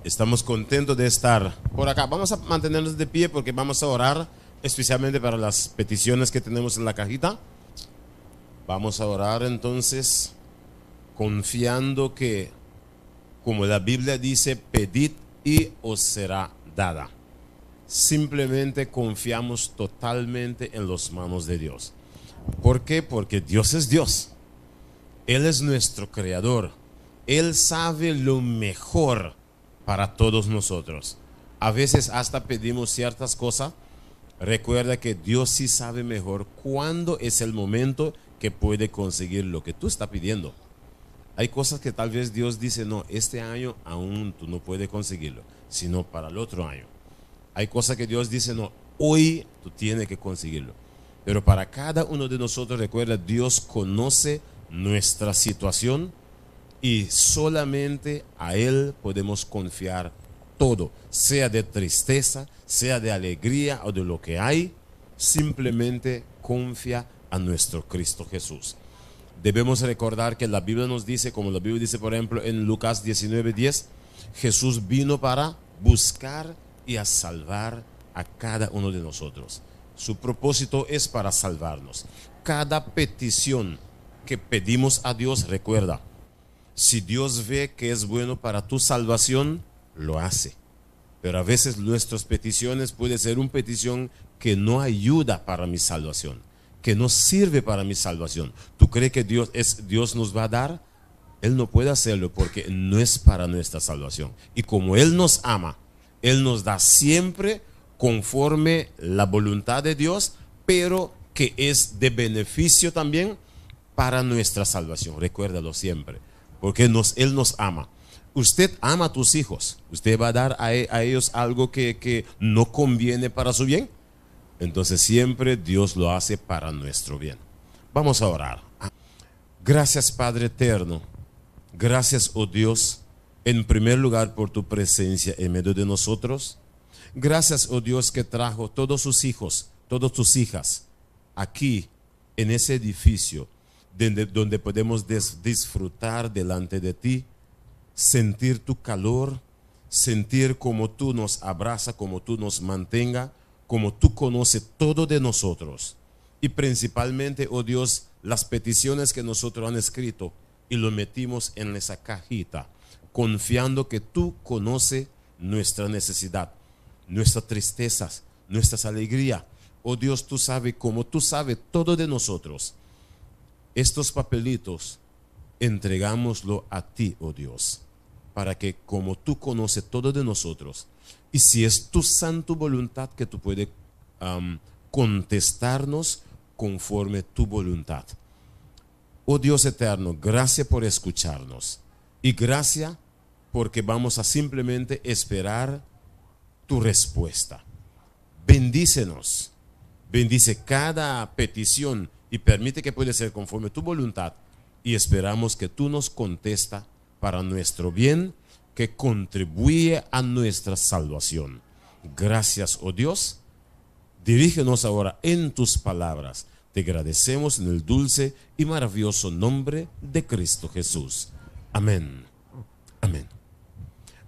Estamos contentos de estar por acá. Vamos a mantenernos de pie porque vamos a orar especialmente para las peticiones que tenemos en la cajita. Vamos a orar entonces confiando que, como la Biblia dice, pedid y os será dada. Simplemente confiamos totalmente en las manos de Dios. ¿Por qué? Porque Dios es Dios. Él es nuestro creador. Él sabe lo mejor para todos nosotros. A veces hasta pedimos ciertas cosas. Recuerda que Dios sí sabe mejor cuándo es el momento que puede conseguir lo que tú estás pidiendo. Hay cosas que tal vez Dios dice, no, este año aún tú no puedes conseguirlo, sino para el otro año. Hay cosas que Dios dice, no, hoy tú tienes que conseguirlo. Pero para cada uno de nosotros, recuerda, Dios conoce nuestra situación y solamente a Él podemos confiar todo, sea de tristeza, sea de alegría o de lo que hay. Simplemente confía a nuestro Cristo Jesús. Debemos recordar que la Biblia nos dice, como la Biblia dice por ejemplo en Lucas 19:10, Jesús vino para buscar y a salvar a cada uno de nosotros. Su propósito es para salvarnos. Cada petición que pedimos a Dios, recuerda, si Dios ve que es bueno para tu salvación, lo hace. Pero a veces nuestras peticiones puede ser una petición que no ayuda para mi salvación, que no sirve para mi salvación. ¿Tú crees que Dios nos va a dar? Él no puede hacerlo porque no es para nuestra salvación. Y como Él nos ama, Él nos da siempre conforme la voluntad de Dios, pero que es de beneficio también para nuestra salvación. Recuérdalo siempre, porque Él nos ama. Usted ama a tus hijos. ¿Usted va a dar a ellos algo que no conviene para su bien? Entonces siempre Dios lo hace para nuestro bien. Vamos a orar. Gracias, Padre eterno. Gracias, oh Dios, en primer lugar por tu presencia en medio de nosotros. Gracias, oh Dios, que trajo todos sus hijos, todas tus hijas aquí en ese edificio donde podemos disfrutar delante de ti, sentir tu calor, sentir como tú nos abraza, como tú nos mantenga, como tú conoces todo de nosotros. Y principalmente, oh Dios, las peticiones que nosotros han escrito y lo metimos en esa cajita, confiando que tú conoces nuestra necesidad, nuestras tristezas, nuestras alegrías. Oh Dios, tú sabes, como tú sabes todo de nosotros. Estos papelitos entregámoslo a ti, oh Dios, para que como tú conoces todo de nosotros, y si es tu santa voluntad que tú puedes contestarnos conforme tu voluntad. Oh Dios eterno, gracias por escucharnos y gracias porque vamos a simplemente esperar tu respuesta. Bendícenos, bendice cada petición y permite que pueda ser conforme tu voluntad y esperamos que tú nos contestas para nuestro bien, que contribuye a nuestra salvación. Gracias, oh Dios. Dirígenos ahora en tus palabras. Te agradecemos en el dulce y maravilloso nombre de Cristo Jesús. Amén. Amén.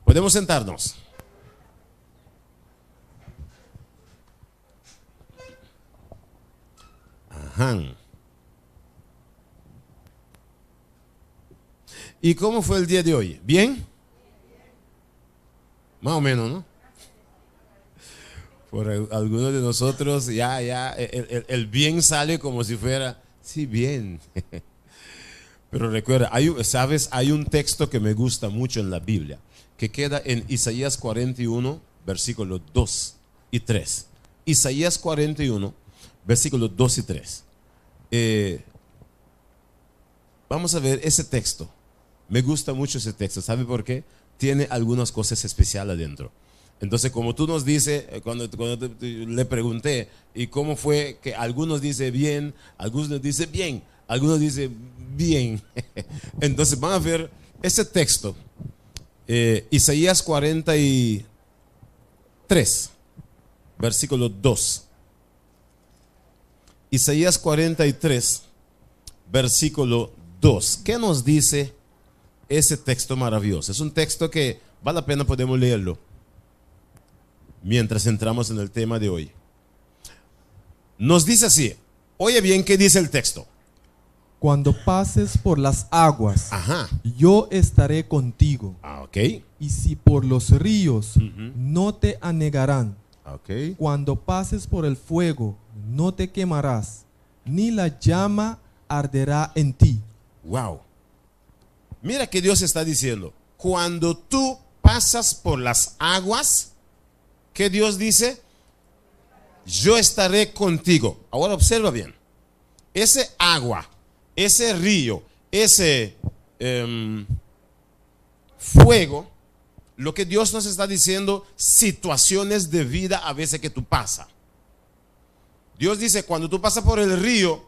Podemos sentarnos. Ajá. ¿Y cómo fue el día de hoy? ¿Bien? Más o menos, ¿no? Por algunos de nosotros ya el bien sale como si fuera, sí, bien. Pero recuerda, hay un texto que me gusta mucho en la Biblia, que queda en Isaías 41, versículos 2 y 3. Isaías 41, versículos 2 y 3. Vamos a ver ese texto. Me gusta mucho ese texto. ¿Sabe por qué? Tiene algunas cosas especiales adentro. Entonces, como tú nos dices, cuando le pregunté, ¿y cómo fue? Que algunos dicen bien, algunos dicen bien, algunos dicen bien. Entonces, van a ver ese texto. Isaías 43, versículo 2. Isaías 43, versículo 2. ¿Qué nos dice ese texto maravilloso? Es un texto que Vale la pena, podemos leerlo mientras entramos en el tema de hoy. Nos dice así, oye bien qué dice el texto. Cuando pases por las aguas, Ajá. yo estaré contigo. Ok. Y si por los ríos, no te anegarán. Ok. Cuando pases por el fuego, no te quemarás, ni la llama arderá en ti. Wow. Mira que Dios está diciendo, cuando tú pasas por las aguas, ¿qué Dios dice? Yo estaré contigo. Ahora observa bien. Ese agua, ese río, ese fuego, lo que Dios nos está diciendo, situaciones de vida a veces que tú pasas. Dios dice, cuando tú pasas por el río,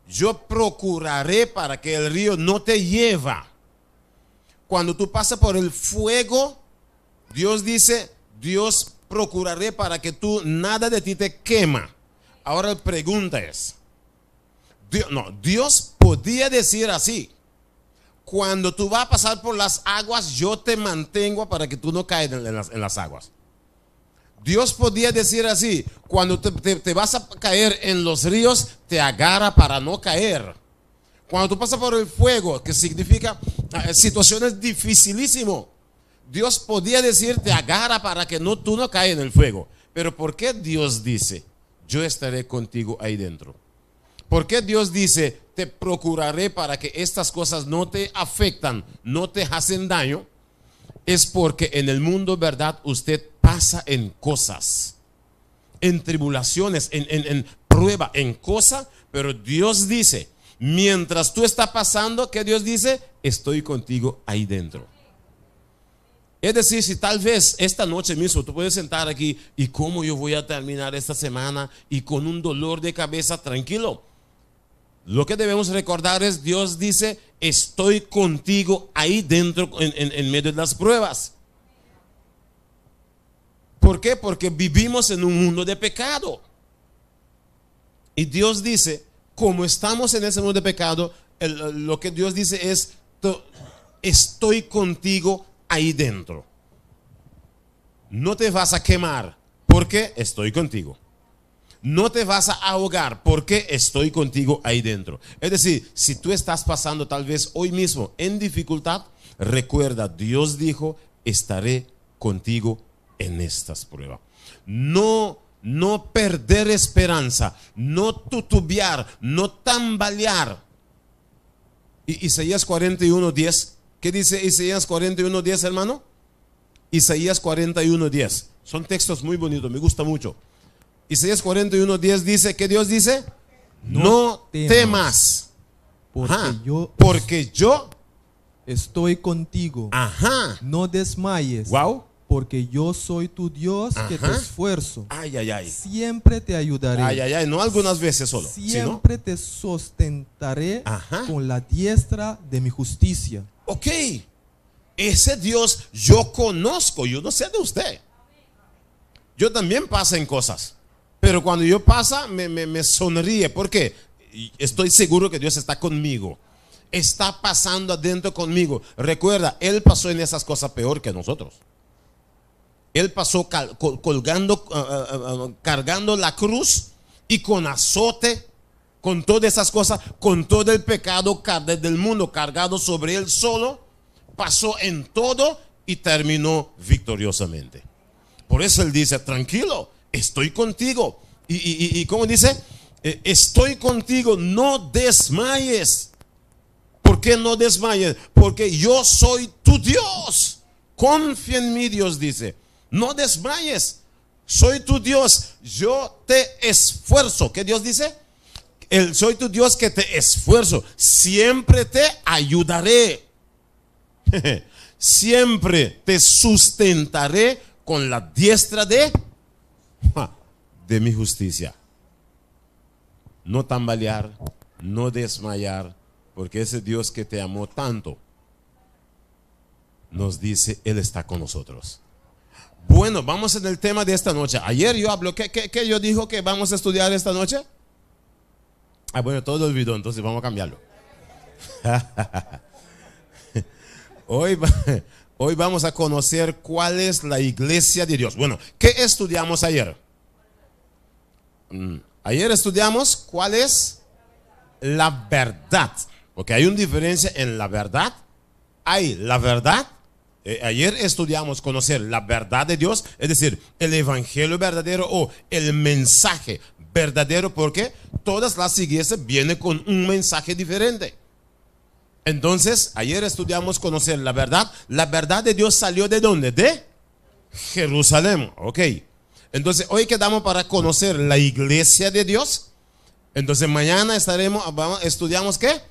yo procuraré para que el río no te lleva. Cuando tú pasas por el fuego, Dios dice, Dios procuraré para que tú nada de ti te quema. Ahora la pregunta es, Dios podía decir así, cuando tú vas a pasar por las aguas, yo te mantengo para que tú no caigas en las aguas. Dios podía decir así, cuando te vas a caer en los ríos, te agarra para no caer. Cuando tú pasas por el fuego, que significa situaciones dificilísimas, Dios podía decir, te agarra para que tú no caigas en el fuego. Pero ¿por qué Dios dice, yo estaré contigo ahí dentro? ¿Por qué Dios dice, te procuraré para que estas cosas no te afectan, no te hacen daño? Es porque en el mundo, ¿verdad? Usted pasa en cosas, en tribulaciones, en prueba, en cosas, pero Dios dice, mientras tú estás pasando, ¿qué Dios dice? Estoy contigo ahí dentro. Es decir, si tal vez esta noche mismo tú puedes sentar aquí y cómo yo voy a terminar esta semana y con un dolor de cabeza, tranquilo. Lo que debemos recordar es, Dios dice, estoy contigo ahí dentro en medio de las pruebas. ¿Por qué? Porque vivimos en un mundo de pecado. Y Dios dice, como estamos en ese mundo de pecado, lo que Dios dice es, estoy contigo ahí dentro. No te vas a quemar, porque estoy contigo. No te vas a ahogar, porque estoy contigo ahí dentro. Es decir, si tú estás pasando tal vez hoy mismo en dificultad, recuerda, Dios dijo, estaré contigo en estas pruebas. No perder esperanza, no titubear, no tambalear. Isaías 41:10, ¿qué dice Isaías 41:10, hermano? Isaías 41:10, son textos muy bonitos, me gusta mucho. Isaías 41:10 dice, ¿qué Dios dice? No temas. Porque yo estoy contigo. Ajá. No desmayes. Wow. Porque yo soy tu Dios que te esfuerzo. Ay, ay, ay. Siempre te ayudaré. Ay, ay, ay. No algunas veces solo. Siempre te sustentaré con la diestra de mi justicia. Ok. Ese Dios yo conozco. Yo no sé de usted. Yo también paso en cosas. Pero cuando yo paso, me sonríe. ¿Por qué? Estoy seguro que Dios está conmigo. Está pasando adentro conmigo. Recuerda, Él pasó en esas cosas peor que nosotros. Él pasó cargando la cruz y con azote, con todas esas cosas, con todo el pecado del mundo cargado sobre Él solo. Pasó en todo y terminó victoriosamente. Por eso Él dice, tranquilo, estoy contigo. Y ¿cómo dice? Estoy contigo, no desmayes. ¿Por qué no desmayes? Porque yo soy tu Dios. Confía en mí, Dios dice. No desmayes. Soy tu Dios. Yo te esfuerzo. ¿Qué Dios dice? Soy tu Dios que te esfuerzo. Siempre te ayudaré. Siempre te sustentaré con la diestra de mi justicia. No tambalear, no desmayar, porque ese Dios que te amó tanto nos dice, Él está con nosotros. Bueno, vamos en el tema de esta noche. Ayer yo hablé, ¿qué yo dijo que vamos a estudiar esta noche? Bueno, todo lo olvidó, entonces vamos a cambiarlo. Hoy vamos a conocer cuál es la iglesia de Dios. Bueno, ¿qué estudiamos ayer? Ayer estudiamos cuál es la verdad. Porque hay una diferencia en la verdad. Hay la verdad. Ayer estudiamos conocer la verdad de Dios, es decir, el evangelio verdadero o el mensaje verdadero, porque todas las iglesias vienen con un mensaje diferente. Entonces, ayer estudiamos conocer la verdad. La verdad de Dios salió ¿de dónde? De Jerusalén. Ok. Entonces, hoy quedamos para conocer la iglesia de Dios. Entonces, mañana estudiamos ¿qué?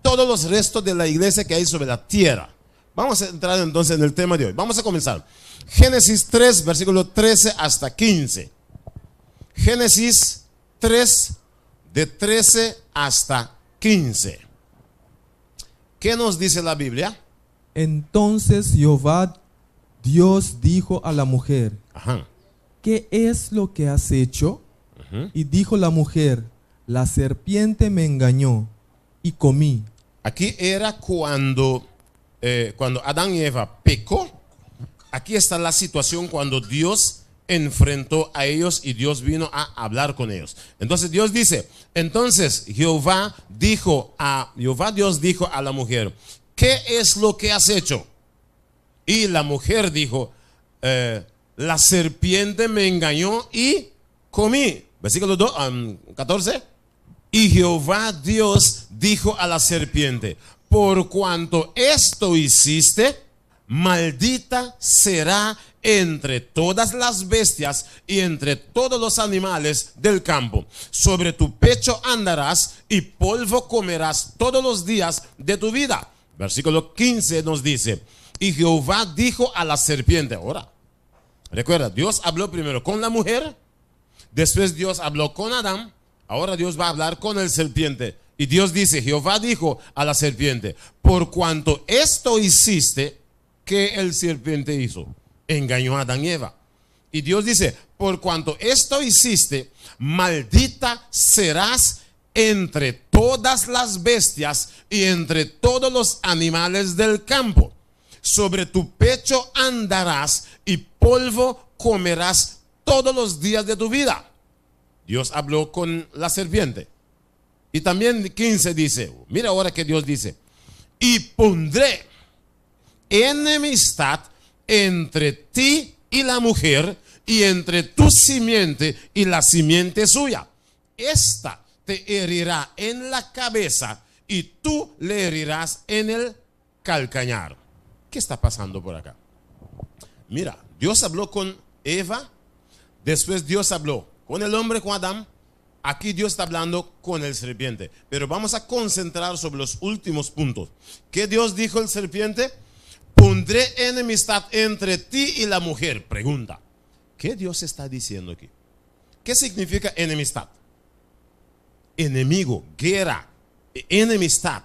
Todos los restos de la iglesia que hay sobre la tierra. Vamos a entrar entonces en el tema de hoy. Vamos a comenzar. Génesis 3, versículo 13 hasta 15. Génesis 3, de 13 hasta 15. ¿Qué nos dice la Biblia? Entonces Jehová Dios dijo a la mujer, Ajá. ¿qué es lo que has hecho? Y dijo la mujer, la serpiente me engañó y comí. Aquí era cuando Adán y Eva pecó. Aquí está la situación cuando Dios enfrentó a ellos y Dios vino a hablar con ellos. Entonces Dios dice, entonces Jehová Dios dijo a la mujer, ¿qué es lo que has hecho? Y la mujer dijo, la serpiente me engañó y comí. Versículo 14. Y Jehová Dios dijo a la serpiente, por cuanto esto hiciste, maldita será entre todas las bestias y entre todos los animales del campo. Sobre tu pecho andarás y polvo comerás todos los días de tu vida. Versículo 15 nos dice, y Jehová dijo a la serpiente, ahora, recuerda, Dios habló primero con la mujer, después Dios habló con Adán, ahora Dios va a hablar con el serpiente. Y Dios dice, Jehová dijo a la serpiente, por cuanto esto hiciste, ¿qué el serpiente hizo? Engañó a Adán y Eva. Y Dios dice, por cuanto esto hiciste, maldita serás entre todas las bestias y entre todos los animales del campo. Sobre tu pecho andarás y polvo comerás todos los días de tu vida. Dios habló con la serpiente. Y también 15 dice, mira ahora que Dios dice, y pondré enemistad entre ti y la mujer, y entre tu simiente y la simiente suya. Esta te herirá en la cabeza y tú le herirás en el calcañar. ¿Qué está pasando por acá? Mira, Dios habló con Eva, después Dios habló con el hombre, con Adán. Aquí Dios está hablando con el serpiente. Pero vamos a concentrar sobre los últimos puntos. ¿Qué Dios dijo al serpiente? Pondré enemistad entre ti y la mujer. Pregunta, ¿qué Dios está diciendo aquí? ¿Qué significa enemistad? Enemigo, guerra, enemistad.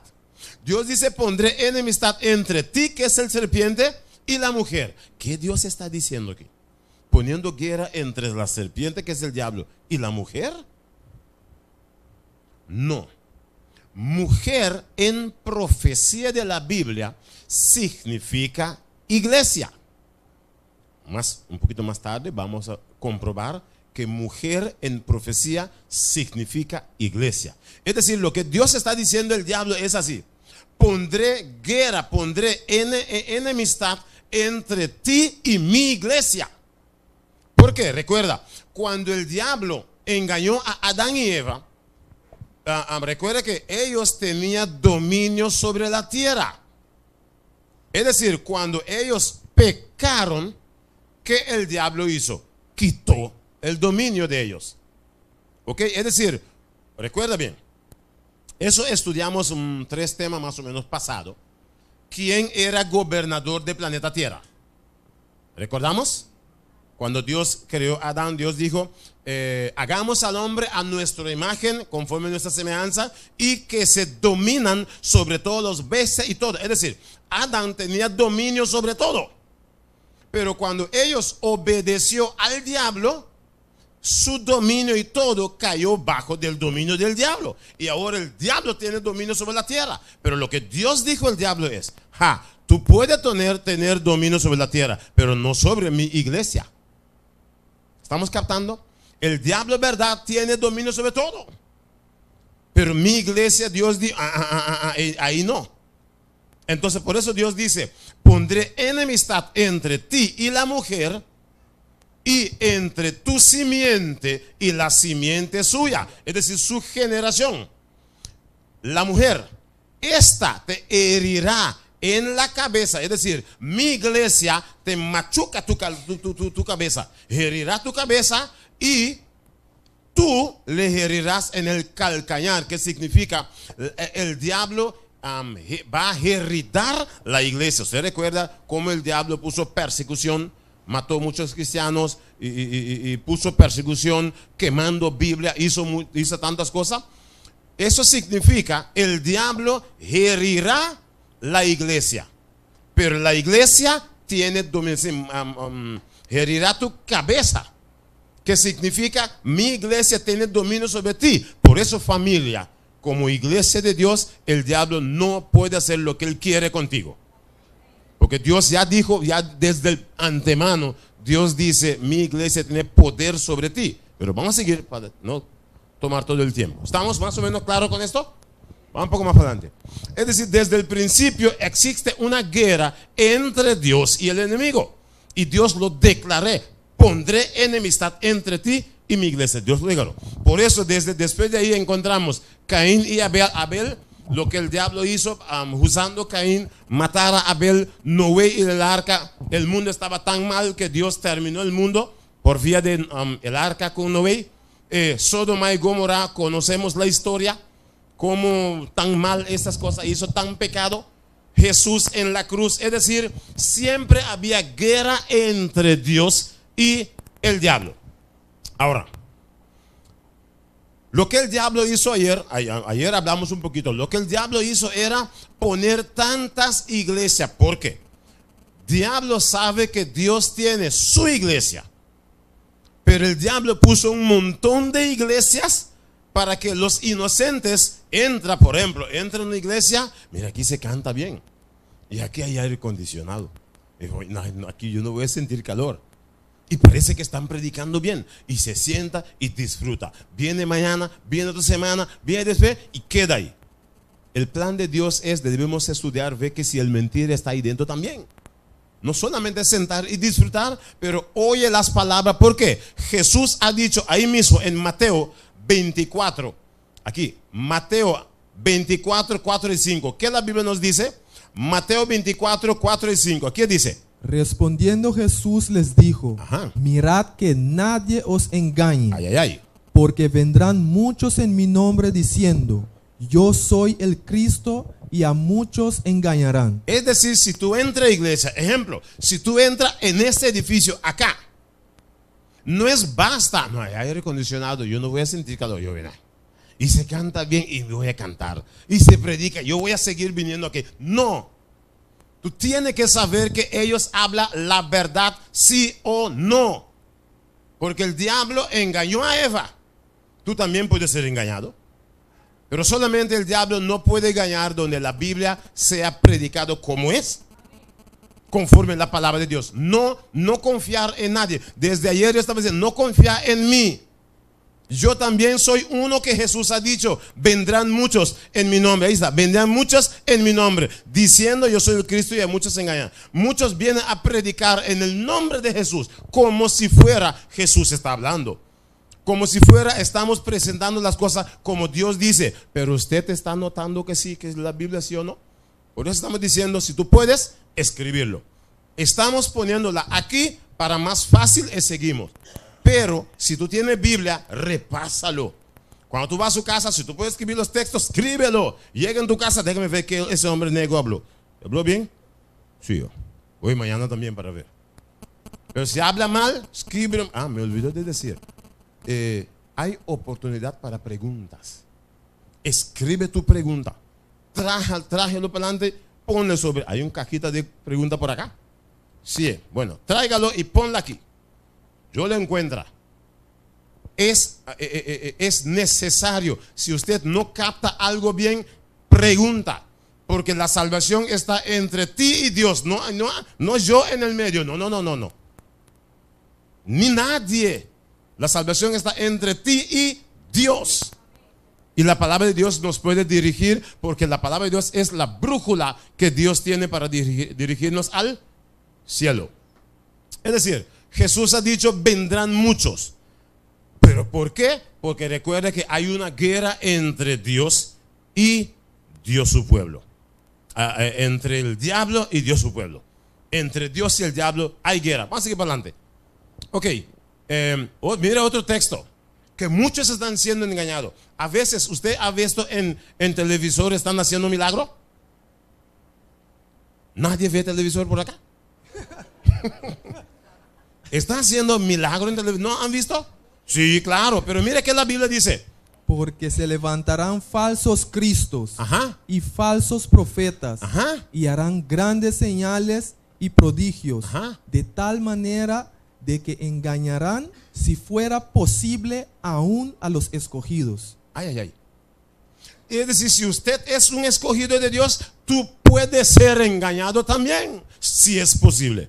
Dios dice, pondré enemistad entre ti, que es el serpiente, y la mujer. ¿Qué Dios está diciendo aquí? Poniendo guerra entre la serpiente, que es el diablo, y la mujer. No. Mujer en profecía de la Biblia significa iglesia. Un poquito más tarde vamos a comprobar que mujer en profecía significa iglesia. Es decir, lo que Dios está diciendo el diablo es así: pondré guerra, pondré enemistad entre ti y mi iglesia. ¿Por qué? Recuerda, cuando el diablo engañó a Adán y Eva, recuerda que ellos tenían dominio sobre la tierra. Es decir, cuando ellos pecaron, ¿qué el diablo hizo? Quitó el dominio de ellos. ¿Ok? Es decir, recuerda bien, eso estudiamos 3 temas más o menos pasado. ¿Quién era gobernador del planeta Tierra? ¿Recordamos? Cuando Dios creó a Adán, Dios dijo, hagamos al hombre a nuestra imagen, conforme a nuestra semejanza, y que se dominan sobre todos los bestias y todo. Es decir, Adán tenía dominio sobre todo. Pero cuando ellos obedeció al diablo, su dominio y todo cayó bajo del dominio del diablo. Y ahora el diablo tiene dominio sobre la tierra. Pero lo que Dios dijo al diablo es, tú puedes tener dominio sobre la tierra, pero no sobre mi iglesia. ¿Estamos captando? El diablo, verdad, tiene dominio sobre todo. Pero mi iglesia, Dios dice, ahí no. Entonces, por eso Dios dice, pondré enemistad entre ti y la mujer, y entre tu simiente y la simiente suya, es decir, su generación. La mujer, esta te herirá en la cabeza, es decir, mi iglesia te machuca tu cabeza, herirá tu cabeza y tú le herirás en el calcañar, que significa el diablo va a irritar la iglesia. Usted recuerda cómo el diablo puso persecución, mató muchos cristianos y puso persecución, quemando Biblia, hizo tantas cosas. Eso significa el diablo herirá la iglesia, pero la iglesia tiene dominio, herirá tu cabeza, que significa mi iglesia tiene dominio sobre ti. Por eso, familia, como iglesia de Dios, el diablo no puede hacer lo que él quiere contigo. Porque Dios ya dijo, ya desde el antemano, Dios dice, mi iglesia tiene poder sobre ti. Pero vamos a seguir para no tomar todo el tiempo. ¿Estamos más o menos claros con esto? Vamos un poco más adelante. Es decir, desde el principio existe una guerra entre Dios y el enemigo. Y Dios lo declaré, pondré enemistad entre ti y mi iglesia. Dios lo dijo. Por eso, después de ahí encontramos Caín y Abel. Lo que el diablo hizo, usando Caín, matar a Abel, Noé y el arca. El mundo estaba tan mal que Dios terminó el mundo por vía de el arca con Noé. Sodoma y Gomorra, conocemos la historia, cómo tan mal estas cosas hizo, tan pecado. Jesús en la cruz, es decir, siempre había guerra entre Dios y el diablo. Ahora, lo que el diablo hizo ayer hablamos un poquito, lo que el diablo hizo era poner tantas iglesias. ¿Por qué? Diablo sabe que Dios tiene su iglesia, pero el diablo puso un montón de iglesias para que los inocentes por ejemplo, entra en una iglesia, mira, aquí se canta bien, y aquí hay aire acondicionado, no, aquí yo no voy a sentir calor. Y parece que están predicando bien. Y se sienta y disfruta. Viene mañana, viene otra semana, viene después y queda ahí. El plan de Dios es, debemos estudiar, ver que si el mentir está ahí dentro también. No solamente sentar y disfrutar, pero oye las palabras. ¿Por qué? Jesús ha dicho ahí mismo en Mateo 24. Aquí, Mateo 24, 4 y 5. ¿Qué la Biblia nos dice? Mateo 24, 4 y 5. ¿Qué dice? Respondiendo Jesús les dijo, mirad que nadie os engañe, porque vendrán muchos en mi nombre diciendo, yo soy el Cristo, y a muchos engañarán. Es decir, si tú entras a iglesia, ejemplo, si tú entras en este edificio acá, no es basta, no hay aire acondicionado, yo no voy a sentir calor, yo veré. Y se canta bien y voy a cantar, y se predica, yo voy a seguir viniendo aquí. No. Tú tienes que saber que ellos hablan la verdad, sí o no. Porque el diablo engañó a Eva. Tú también puedes ser engañado. Pero solamente el diablo no puede engañar donde la Biblia sea predicado como es, conforme a la palabra de Dios. No confiar en nadie. Desde ayer yo estaba diciendo, no confiar en mí. Yo también soy uno que Jesús ha dicho, vendrán muchos en mi nombre. Ahí está, vendrán muchos en mi nombre, diciendo yo soy el Cristo, y a muchos se engañan. Muchos vienen a predicar en el nombre de Jesús, como si fuera Jesús está hablando. Como si fuera, estamos presentando las cosas como Dios dice. Pero usted está notando que sí, que es la Biblia, sí o no. Por eso estamos diciendo, si tú puedes, escribirlo. Estamos poniéndola aquí para más fácil y seguimos. Pero si tú tienes Biblia, repásalo. Cuando tú vas a su casa, si tú puedes escribir los textos, escríbelo. Llega en tu casa, déjame ver que ese hombre negro habló. ¿Habló bien? Sí. Hoy mañana también para ver. Pero si habla mal, escríbelo. Me olvidé de decir. Hay oportunidad para preguntas. Escribe tu pregunta. Trájelo para adelante. Ponle sobre. Hay una cajita de preguntas por acá. Sí. Bueno, tráigalo y ponla aquí. Yo lo encuentro. Es necesario. Si usted no capta algo bien, pregunta. Porque la salvación está entre ti y Dios. No yo en el medio. No. Ni nadie. La salvación está entre ti y Dios. Y la palabra de Dios nos puede dirigir, porque la palabra de Dios es la brújula que Dios tiene para dirigirnos al cielo. Es decir, Jesús ha dicho, vendrán muchos. ¿Pero por qué? Porque recuerda que hay una guerra entre Dios y Dios su pueblo. Entre el diablo y Dios su pueblo. Entre Dios y el diablo hay guerra. Vamos a seguir para adelante. Ok, mira otro texto. Que muchos están siendo engañados. A veces, ¿usted ha visto en televisor están haciendo milagro? ¿Nadie ve televisor por acá? ¿Están haciendo milagro en televisor? ¿No han visto? Sí, claro, pero mire que la Biblia dice. Porque se levantarán falsos cristos y falsos profetas y harán grandes señales y prodigios de tal manera de que engañarán, si fuera posible, aún a los escogidos. Es decir, si usted es un escogido de Dios, tú puedes ser engañado también, si es posible.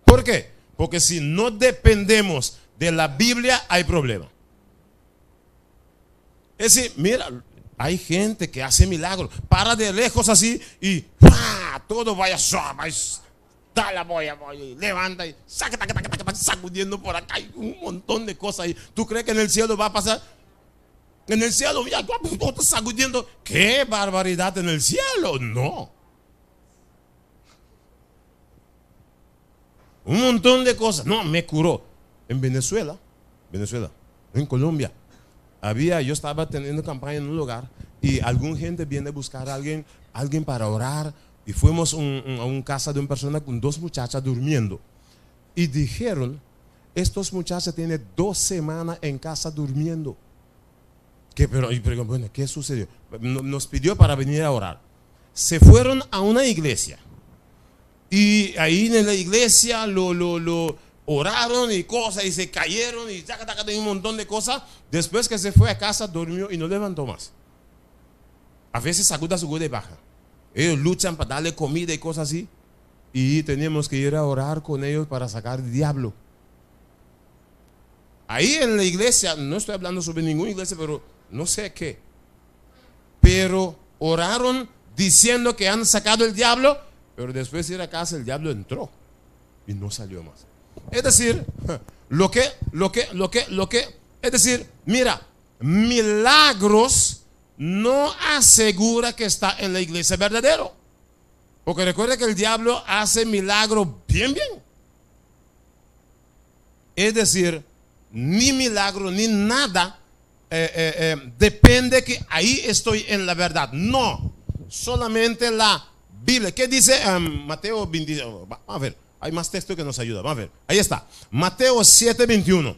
¿Por qué? Porque si no dependemos de la Biblia, hay problema. Es decir, mira, hay gente que hace milagros, para de lejos así y todo vaya suave. Dale, voy, levanta y sacudiendo por acá. Hay un montón de cosas ahí. ¿Tú crees que en el cielo va a pasar? En el cielo, ya tú estás sacudiendo. ¿Qué barbaridad en el cielo? No. Un montón de cosas. No, me curó. En Venezuela, en Colombia, yo estaba teniendo campaña en un lugar y alguna gente viene a buscar a alguien para orar. Y fuimos a una casa de una persona con 2 muchachas durmiendo. Y dijeron, estos muchachos tienen 2 semanas en casa durmiendo. Pero bueno, ¿qué sucedió? Nos pidió para venir a orar. Se fueron a una iglesia. Y ahí en la iglesia lo oraron y cosas, y se cayeron y un montón de cosas. Después que se fue a casa, durmió y no levantó más. A veces sacuda y baja. Ellos luchan para darle comida y cosas así. Y teníamos que ir a orar con ellos para sacar el diablo. Ahí en la iglesia, no estoy hablando sobre ninguna iglesia, pero no sé qué. Pero oraron diciendo que han sacado el diablo, pero después de ir a casa el diablo entró y no salió más. Es decir, es decir, mira, milagros no asegura que está en la iglesia verdadero. Porque recuerda que el diablo hace milagros bien. Es decir, ni milagro ni nada depende que ahí estoy en la verdad. No, solamente la Biblia. ¿Qué dice Mateo 20? Vamos a ver, hay más texto que nos ayuda. Vamos a ver, ahí está, Mateo 7:21.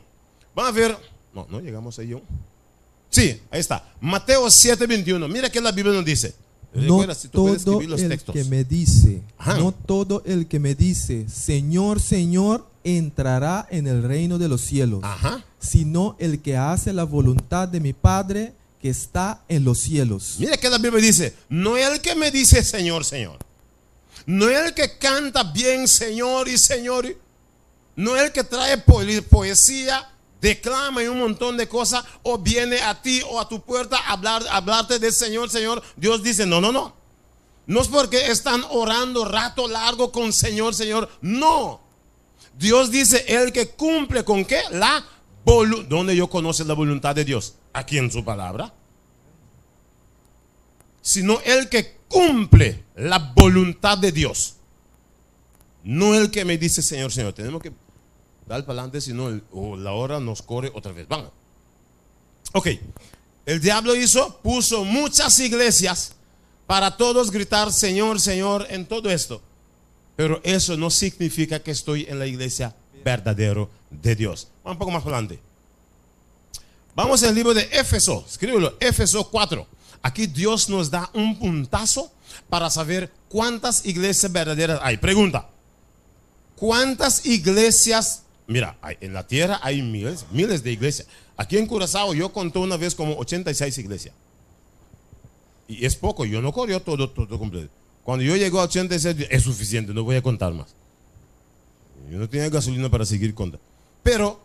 Vamos a ver, no llegamos ahí. Sí, ahí está. Mateo 7:21. Mira que la Biblia nos dice. No todo el que me dice, no todo el que me dice, Señor, Señor, entrará en el reino de los cielos, sino el que hace la voluntad de mi Padre que está en los cielos. Mira que la Biblia dice, no el que me dice Señor, Señor, no el que canta bien Señor y Señor, no el que trae poesía, declama y un montón de cosas, o viene a ti o a tu puerta a hablarte del Señor, Señor. Dios dice, no. No es porque están orando rato largo con Señor, Señor. No. Dios dice, el que cumple con ¿qué? La voluntad. ¿Dónde yo conozco la voluntad de Dios? Aquí en su palabra. Sino el que cumple la voluntad de Dios. No el que me dice Señor, Señor. Tenemos que dar para adelante, si no la hora nos corre otra vez. Vamos. Ok. El diablo puso muchas iglesias para todos gritar Señor, Señor en todo esto. Pero eso no significa que estoy en la iglesia verdadera de Dios. Vamos un poco más adelante. Vamos al libro de Éfeso. Escríbelo, Éfeso 4. Aquí Dios nos da un puntazo para saber cuántas iglesias verdaderas hay. Pregunta: ¿cuántas iglesias? Mira, en la tierra hay miles de iglesias. Aquí en Curazao yo conté una vez como 86 iglesias. Y es poco, yo no corrió todo completo. Cuando yo llego a 86, es suficiente, no voy a contar más. Yo no tenía gasolina para seguir contando. Pero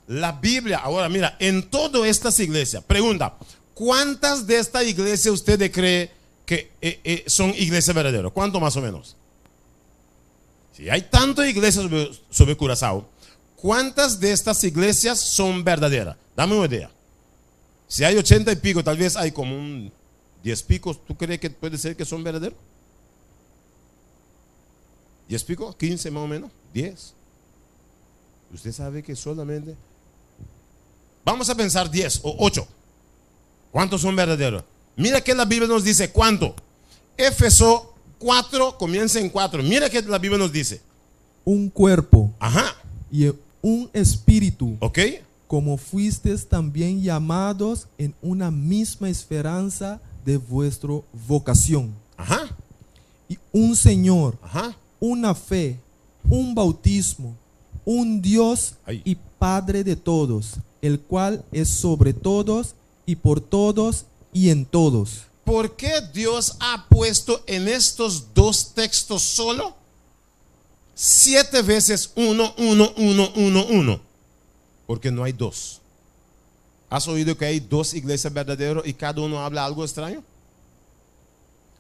la Biblia, ahora mira, en todas estas iglesias, pregunta, ¿cuántas de estas iglesias usted cree que son iglesias verdaderas? ¿Cuánto más o menos? Si hay tantas iglesias sobre Curazao, ¿cuántas de estas iglesias son verdaderas? Dame una idea. Si hay 80 y pico, tal vez hay como un 10 picos. ¿Tú crees que puede ser que son verdaderos? ¿10 pico? ¿15 más o menos? ¿10? Usted sabe que solamente... Vamos a pensar 10 o 8. ¿Cuántos son verdaderos? Mira que la Biblia nos dice cuánto. Éfeso 4 comienza en 4. Mira que la Biblia nos dice. Un cuerpo. Ajá. Y un espíritu. Ok. Como fuisteis también llamados en una misma esperanza de vuestra vocación. Ajá. Y un Señor. Ajá. Una fe. Un bautismo. Un Dios y Padre de todos, el cual es sobre todos y por todos y en todos. ¿Por qué Dios ha puesto en estos dos textos solo 7 veces 1, 1, 1, 1, 1? Porque no hay dos. ¿Has oído que hay dos iglesias verdaderas y cada uno habla algo extraño?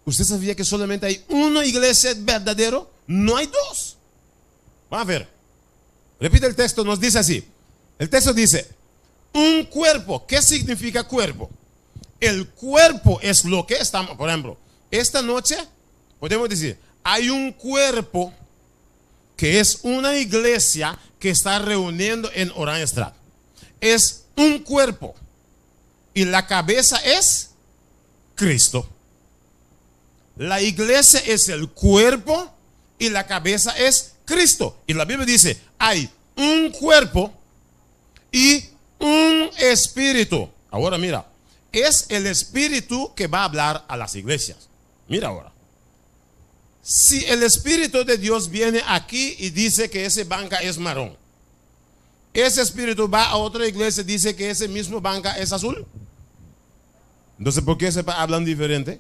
¿Usted sabía que solamente hay una iglesia verdadera? No hay dos. Vamos a ver. Repite el texto, nos dice así. El texto dice, un cuerpo. ¿Qué significa cuerpo? El cuerpo es lo que estamos, por ejemplo, esta noche podemos decir, hay un cuerpo que es una iglesia que está reuniendo en Orange Street. Es un cuerpo y la cabeza es Cristo. La iglesia es el cuerpo y la cabeza es Cristo. Y la Biblia dice, hay un cuerpo y un espíritu. Ahora mira, es el espíritu que va a hablar a las iglesias. Mira ahora. Si el espíritu de Dios viene aquí y dice que ese banca es marrón, ese espíritu va a otra iglesia y dice que ese mismo banca es azul. Entonces, ¿por qué se hablan diferente?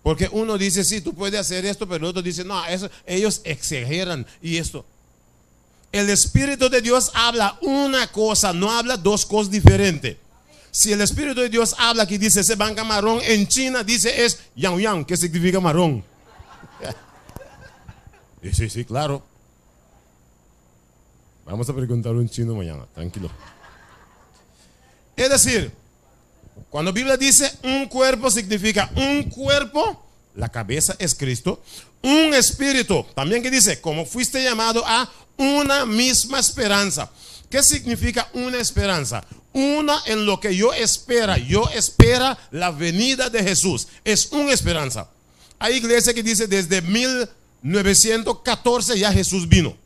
Porque uno dice, sí, tú puedes hacer esto, pero el otro dice, no, eso, ellos exageran y esto. El Espíritu de Dios habla una cosa, no habla dos cosas diferentes. Si el Espíritu de Dios habla aquí, dice, ese banca marrón, en China dice es yang yang, que significa marrón. Sí, claro. Vamos a preguntarlo en chino mañana, tranquilo. Es decir, cuando la Biblia dice un cuerpo, significa un cuerpo, la cabeza es Cristo. Un espíritu, también que dice, como fuiste llamado a una misma esperanza. ¿Qué significa una esperanza? Una en lo que yo espera la venida de Jesús. Es una esperanza. Hay iglesias que dicen desde 1914 ya Jesús vino.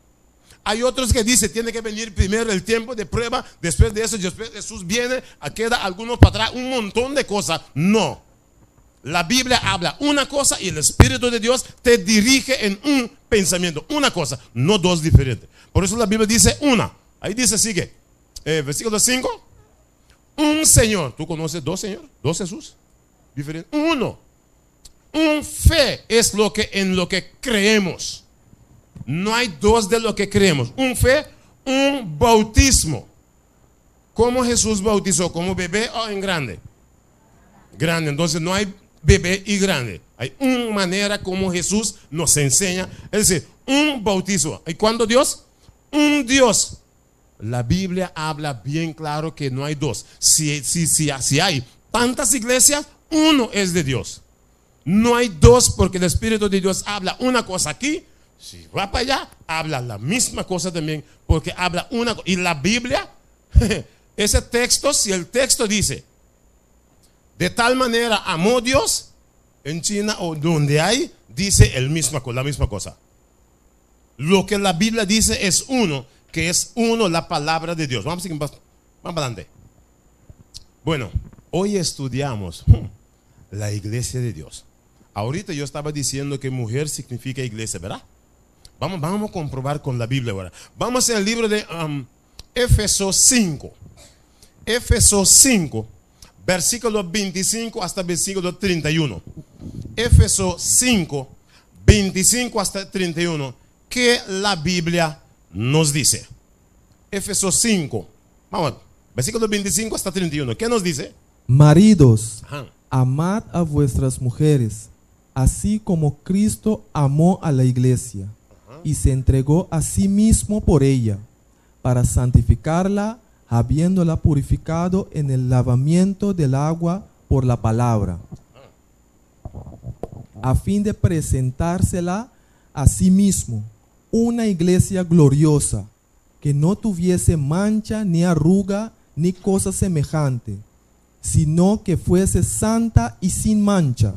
Hay otros que dicen tiene que venir primero el tiempo de prueba, después de eso después Jesús viene, queda algunos para atrás, un montón de cosas. No. La Biblia habla una cosa y el Espíritu de Dios te dirige en un pensamiento, una cosa, no dos diferentes. Por eso la Biblia dice una. Ahí dice, sigue, versículo 5. Un Señor. ¿Tú conoces dos Señor? ¿Dos Jesús? Diferente. Uno. Un fe es en lo que creemos. No hay dos de lo que creemos. Un fe, un bautismo. ¿Cómo Jesús bautizó? ¿Como bebé o en grande? Grande. Entonces no hay bebé y grande. Hay una manera como Jesús nos enseña. Es decir, un bautismo. ¿Y cuándo Dios? Un Dios. La Biblia habla bien claro que no hay dos. Si hay tantas iglesias, uno es de Dios. No hay dos porque el Espíritu de Dios habla una cosa aquí. Si va para allá, habla la misma cosa también porque habla una cosa. Y la Biblia, ese texto, si el texto dice, de tal manera amó Dios, en China o donde hay, dice la misma cosa. Lo que la Biblia dice es uno, que es uno la palabra de Dios. Vamos adelante. Bueno, hoy estudiamos la iglesia de Dios. Ahorita yo estaba diciendo que mujer significa iglesia, ¿verdad? Vamos a comprobar con la Biblia ahora. Vamos al libro de Éfeso 5. Éfesos 5, versículo 25 hasta versículo 31. Éfesos 5, 25 hasta 31. ¿Qué la Biblia nos dice? Éfesos 5, vamos, versículo 25 hasta 31. ¿Qué nos dice? Maridos, amad a vuestras mujeres, así como Cristo amó a la iglesia y se entregó a sí mismo por ella, para santificarla, habiéndola purificado en el lavamiento del agua por la palabra, a fin de presentársela a sí mismo, una iglesia gloriosa, que no tuviese mancha ni arruga ni cosa semejante, sino que fuese santa y sin mancha.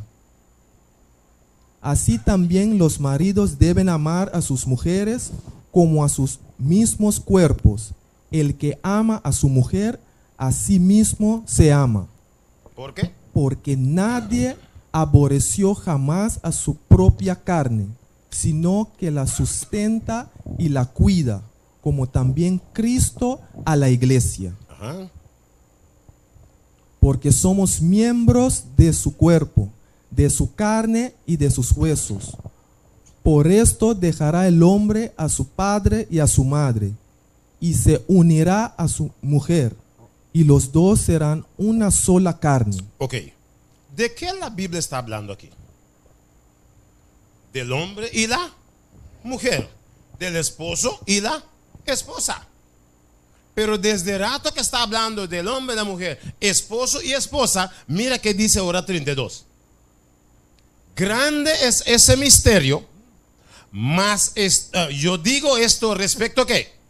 Así también los maridos deben amar a sus mujeres como a sus mismos cuerpos. El que ama a su mujer, a sí mismo se ama. ¿Por qué? Porque nadie aborreció jamás a su propia carne, sino que la sustenta y la cuida, como también Cristo a la iglesia. Porque somos miembros de su cuerpo, de su carne y de sus huesos. Por esto dejará el hombre a su padre y a su madre, y se unirá a su mujer, y los dos serán una sola carne. Ok. ¿De qué la Biblia está hablando aquí? Del hombre y la mujer, del esposo y la esposa. Pero desde el rato que está hablando del hombre y la mujer, esposo y esposa, mira que dice ahora 32. Grande es ese misterio, mas yo digo esto respecto a ¿qué?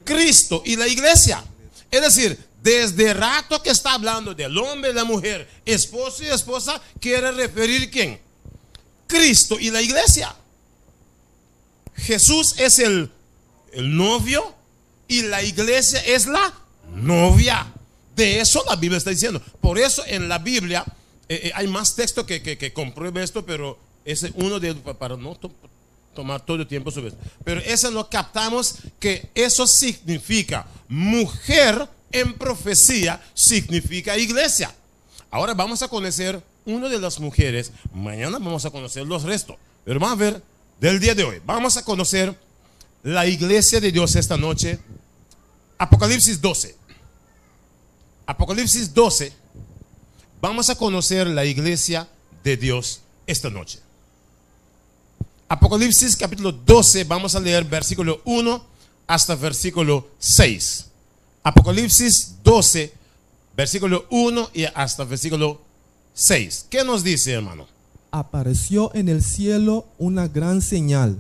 Cristo y la iglesia. Es decir, desde el rato que está hablando del hombre y la mujer, esposo y esposa, quiere referir ¿quién? Cristo y la iglesia. Jesús es el novio y la iglesia es la novia. De eso la Biblia está diciendo. Por eso en la Biblia hay más texto que compruebe esto, pero ese es uno de ellos para no tomar todo el tiempo sobre esto. Pero eso lo captamos, que eso significa mujer en profecía, significa iglesia. Ahora vamos a conocer una de las mujeres, mañana vamos a conocer los restos, pero vamos a ver del día de hoy. Vamos a conocer la iglesia de Dios esta noche. Apocalipsis 12. Apocalipsis 12. Vamos a conocer la iglesia de Dios esta noche. Apocalipsis capítulo 12, vamos a leer versículo 1 hasta versículo 6. Apocalipsis 12, versículo 1 y hasta versículo 6. ¿Qué nos dice, hermano? Apareció en el cielo una gran señal,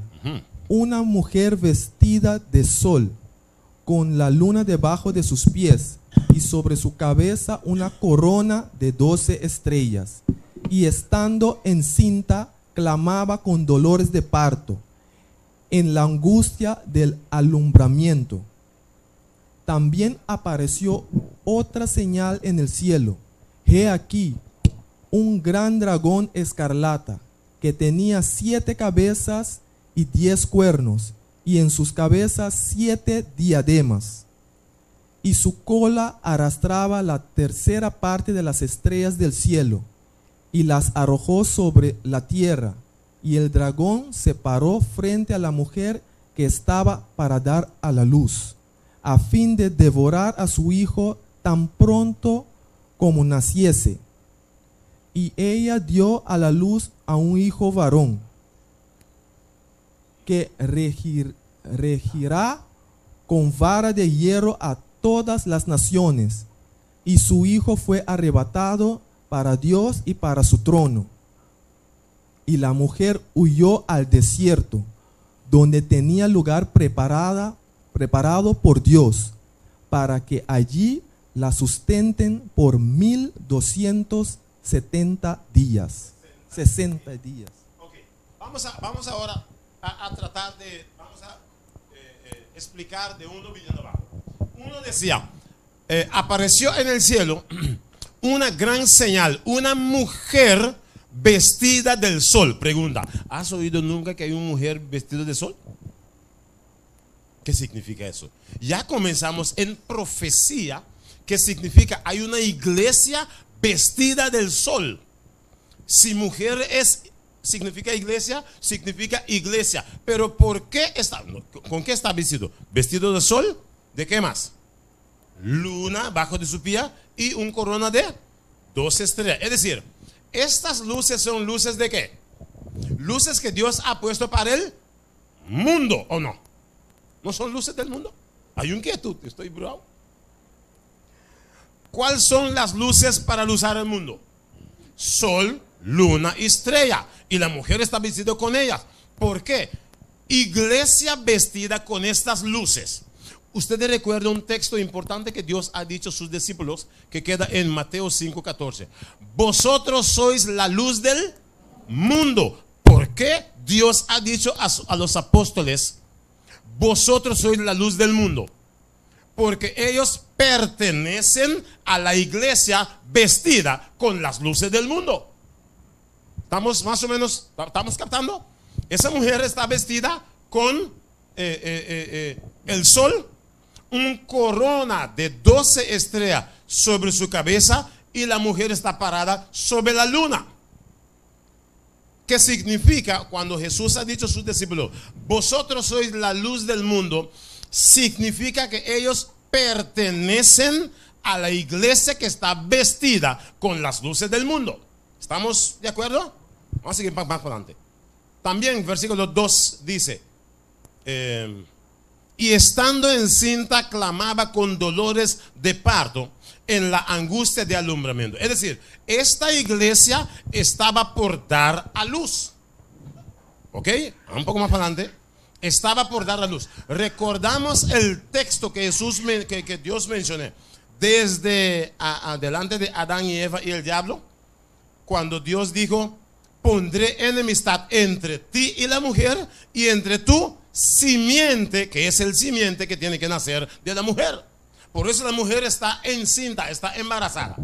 una mujer vestida de sol, con la luna debajo de sus pies, y sobre su cabeza una corona de 12 estrellas, y estando encinta, clamaba con dolores de parto, en la angustia del alumbramiento. También apareció otra señal en el cielo. He aquí, un gran dragón escarlata, que tenía 7 cabezas y 10 cuernos, y en sus cabezas 7 diademas. Y su cola arrastraba la tercera parte de las estrellas del cielo, y las arrojó sobre la tierra. Y el dragón se paró frente a la mujer que estaba para dar a la luz, a fin de devorar a su hijo tan pronto como naciese. Y ella dio a la luz a un hijo varón, que regirá con vara de hierro a todas las naciones. Y su hijo fue arrebatado para Dios y para su trono. Y la mujer huyó al desierto, donde tenía lugar preparado por Dios, para que allí la sustenten por 1270 días. 60 días. Okay. Vamos ahora a tratar de explicar de uno viniendo abajo. Uno decía, apareció en el cielo una gran señal, una mujer vestida del sol. Pregunta, ¿has oído nunca que hay una mujer vestida de sol? ¿Qué significa eso? Ya comenzamos en profecía que significa hay una iglesia vestida del sol. Si mujer significa iglesia. Pero ¿por qué con qué está vestido? ¿Vestido de sol? ¿De qué más? Luna bajo de su pie y un corona de 12 estrellas. Es decir, estas luces son luces de qué? Luces que Dios ha puesto para el mundo, ¿o no? ¿No son luces del mundo? Hay inquietud, estoy bravo. ¿Cuáles son las luces para luzar el mundo? Sol, luna y estrella. Y la mujer está vestida con ellas. ¿Por qué? Iglesia vestida con estas luces. Ustedes recuerdan un texto importante que Dios ha dicho a sus discípulos, que queda en Mateo 5:14. Vosotros sois la luz del mundo. ¿Por qué Dios ha dicho a los apóstoles, vosotros sois la luz del mundo? Porque ellos pertenecen a la iglesia vestida con las luces del mundo. ¿Estamos más o menos, estamos captando? Esa mujer está vestida con el sol, un corona de 12 estrellas sobre su cabeza, y la mujer está parada sobre la luna. ¿Qué significa cuando Jesús ha dicho a sus discípulos, vosotros sois la luz del mundo? Significa que ellos pertenecen a la iglesia que está vestida con las luces del mundo. ¿Estamos de acuerdo? Vamos a seguir más adelante. También versículo 2 dice, y estando encinta clamaba con dolores de parto en la angustia de alumbramiento. Es decir, esta iglesia estaba por dar a luz. ¿Ok? Un poco más adelante. Estaba por dar a luz. Recordamos el texto que que Dios mencionó desde adelante de Adán y Eva y el diablo, cuando Dios dijo, pondré enemistad entre ti y la mujer, y entre tu simiente, que es el simiente que tiene que nacer de la mujer. Por eso la mujer está encinta, está embarazada.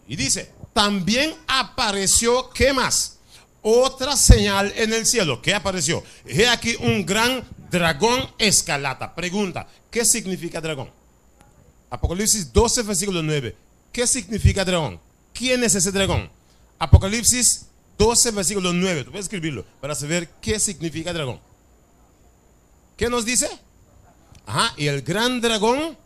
Y dice, también apareció, ¿qué más? Otra señal en el cielo. ¿Qué apareció? He aquí un gran dragón escarlata. Pregunta, ¿qué significa dragón? Apocalipsis 12, versículo 9. ¿Qué significa dragón? ¿Quién es ese dragón? Apocalipsis 12, versículo 9. Tú puedes escribirlo para saber qué significa dragón. ¿Qué nos dice? Ajá, y el gran dragón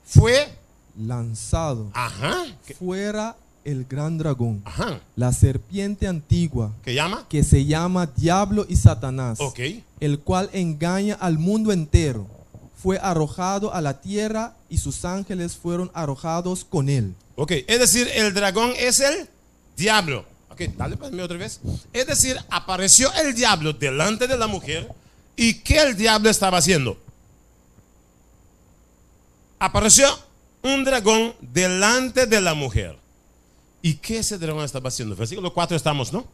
fue lanzado. Ajá. Fuera el gran dragón. Ajá. La serpiente antigua. ¿Qué llama? Que se llama Diablo y Satanás. Ok. El cual engaña al mundo entero. Fue arrojado a la tierra y sus ángeles fueron arrojados con él. Ok, es decir, el dragón es el diablo. Ok, dale para mí otra vez. Es decir, apareció el diablo delante de la mujer. ¿Y qué el diablo estaba haciendo? Apareció un dragón delante de la mujer. ¿Y qué ese dragón estaba haciendo? Versículo 4 estamos, ¿no?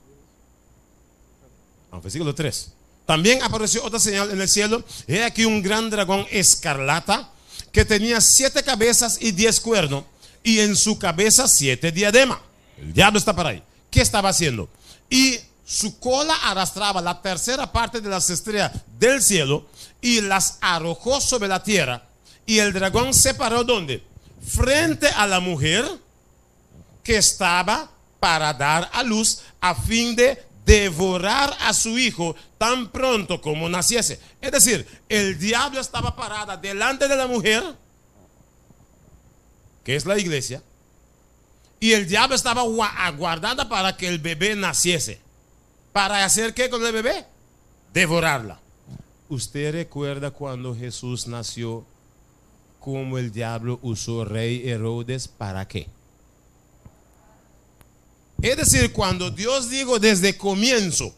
Versículo 3. También apareció otra señal en el cielo. He aquí un gran dragón escarlata que tenía 7 cabezas y 10 cuernos, y en su cabeza 7 diademas. El diablo está para ahí. ¿Qué estaba haciendo? Y su cola arrastraba la tercera parte de las estrellas del cielo y las arrojó sobre la tierra. Y el dragón se paró ¿dónde? Frente a la mujer que estaba para dar a luz, a fin de devorar a su hijo tan pronto como naciese. Es decir, el diablo estaba parada delante de la mujer, que es la iglesia, y el diablo estaba aguardando para que el bebé naciese. ¿Para hacer qué con el bebé? Devorarla. ¿Usted recuerda cuando Jesús nació, cómo el diablo usó rey Herodes para qué? Es decir, cuando Dios dijo desde comienzo,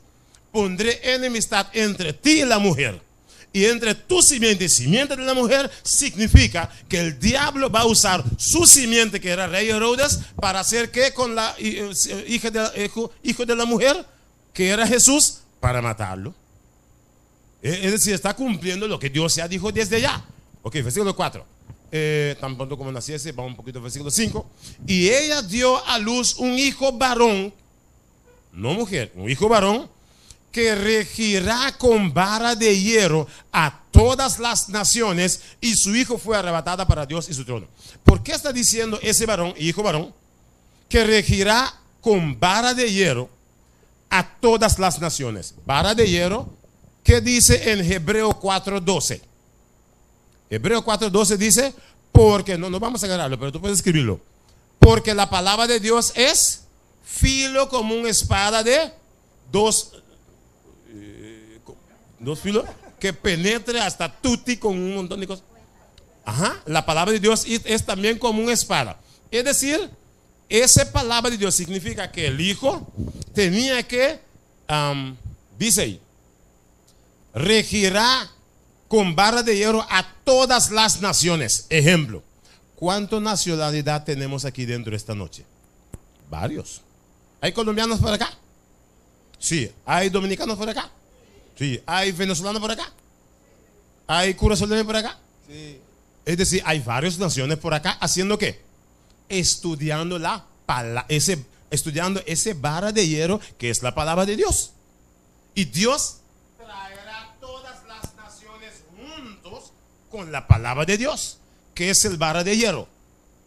pondré enemistad entre ti y la mujer, y entre tu simiente y simiente de la mujer, significa que el diablo va a usar su simiente, que era rey Herodes, para hacer qué con la hijo de la mujer, que era Jesús, para matarlo. Es decir, está cumpliendo lo que Dios ya dijo desde ya. Ok, versículo 4. Tan pronto como naciese, vamos un poquito al versículo 5. Y ella dio a luz un hijo varón, no mujer, un hijo varón, que regirá con vara de hierro a todas las naciones, y su hijo fue arrebatada para Dios y su trono. ¿Por qué está diciendo ese varón, hijo varón, que regirá con vara de hierro a todas las naciones? Vara de hierro, ¿qué dice en Hebreo 4:12? Hebreo 4:12 dice, porque, no vamos a agarrarlo, pero tú puedes escribirlo. Porque la palabra de Dios es filo como una espada de dos filos, que penetre hasta tutti con un montón de cosas. Ajá, la palabra de Dios es también como una espada. Es decir, esa palabra de Dios significa que el hijo tenía que, dice ahí, regirá con vara de hierro a todas las naciones. Ejemplo, ¿cuánta nacionalidad tenemos aquí dentro esta noche? Varios. ¿Hay colombianos por acá? Sí. ¿Hay dominicanos por acá? Sí. ¿Hay venezolanos por acá? ¿Hay curazoleños por acá? Sí. Es decir, hay varias naciones por acá haciendo ¿qué? Estudiando estudiando ese vara de hierro que es la palabra de Dios. Y Dios traerá todas las naciones juntos con la palabra de Dios, que es el vara de hierro.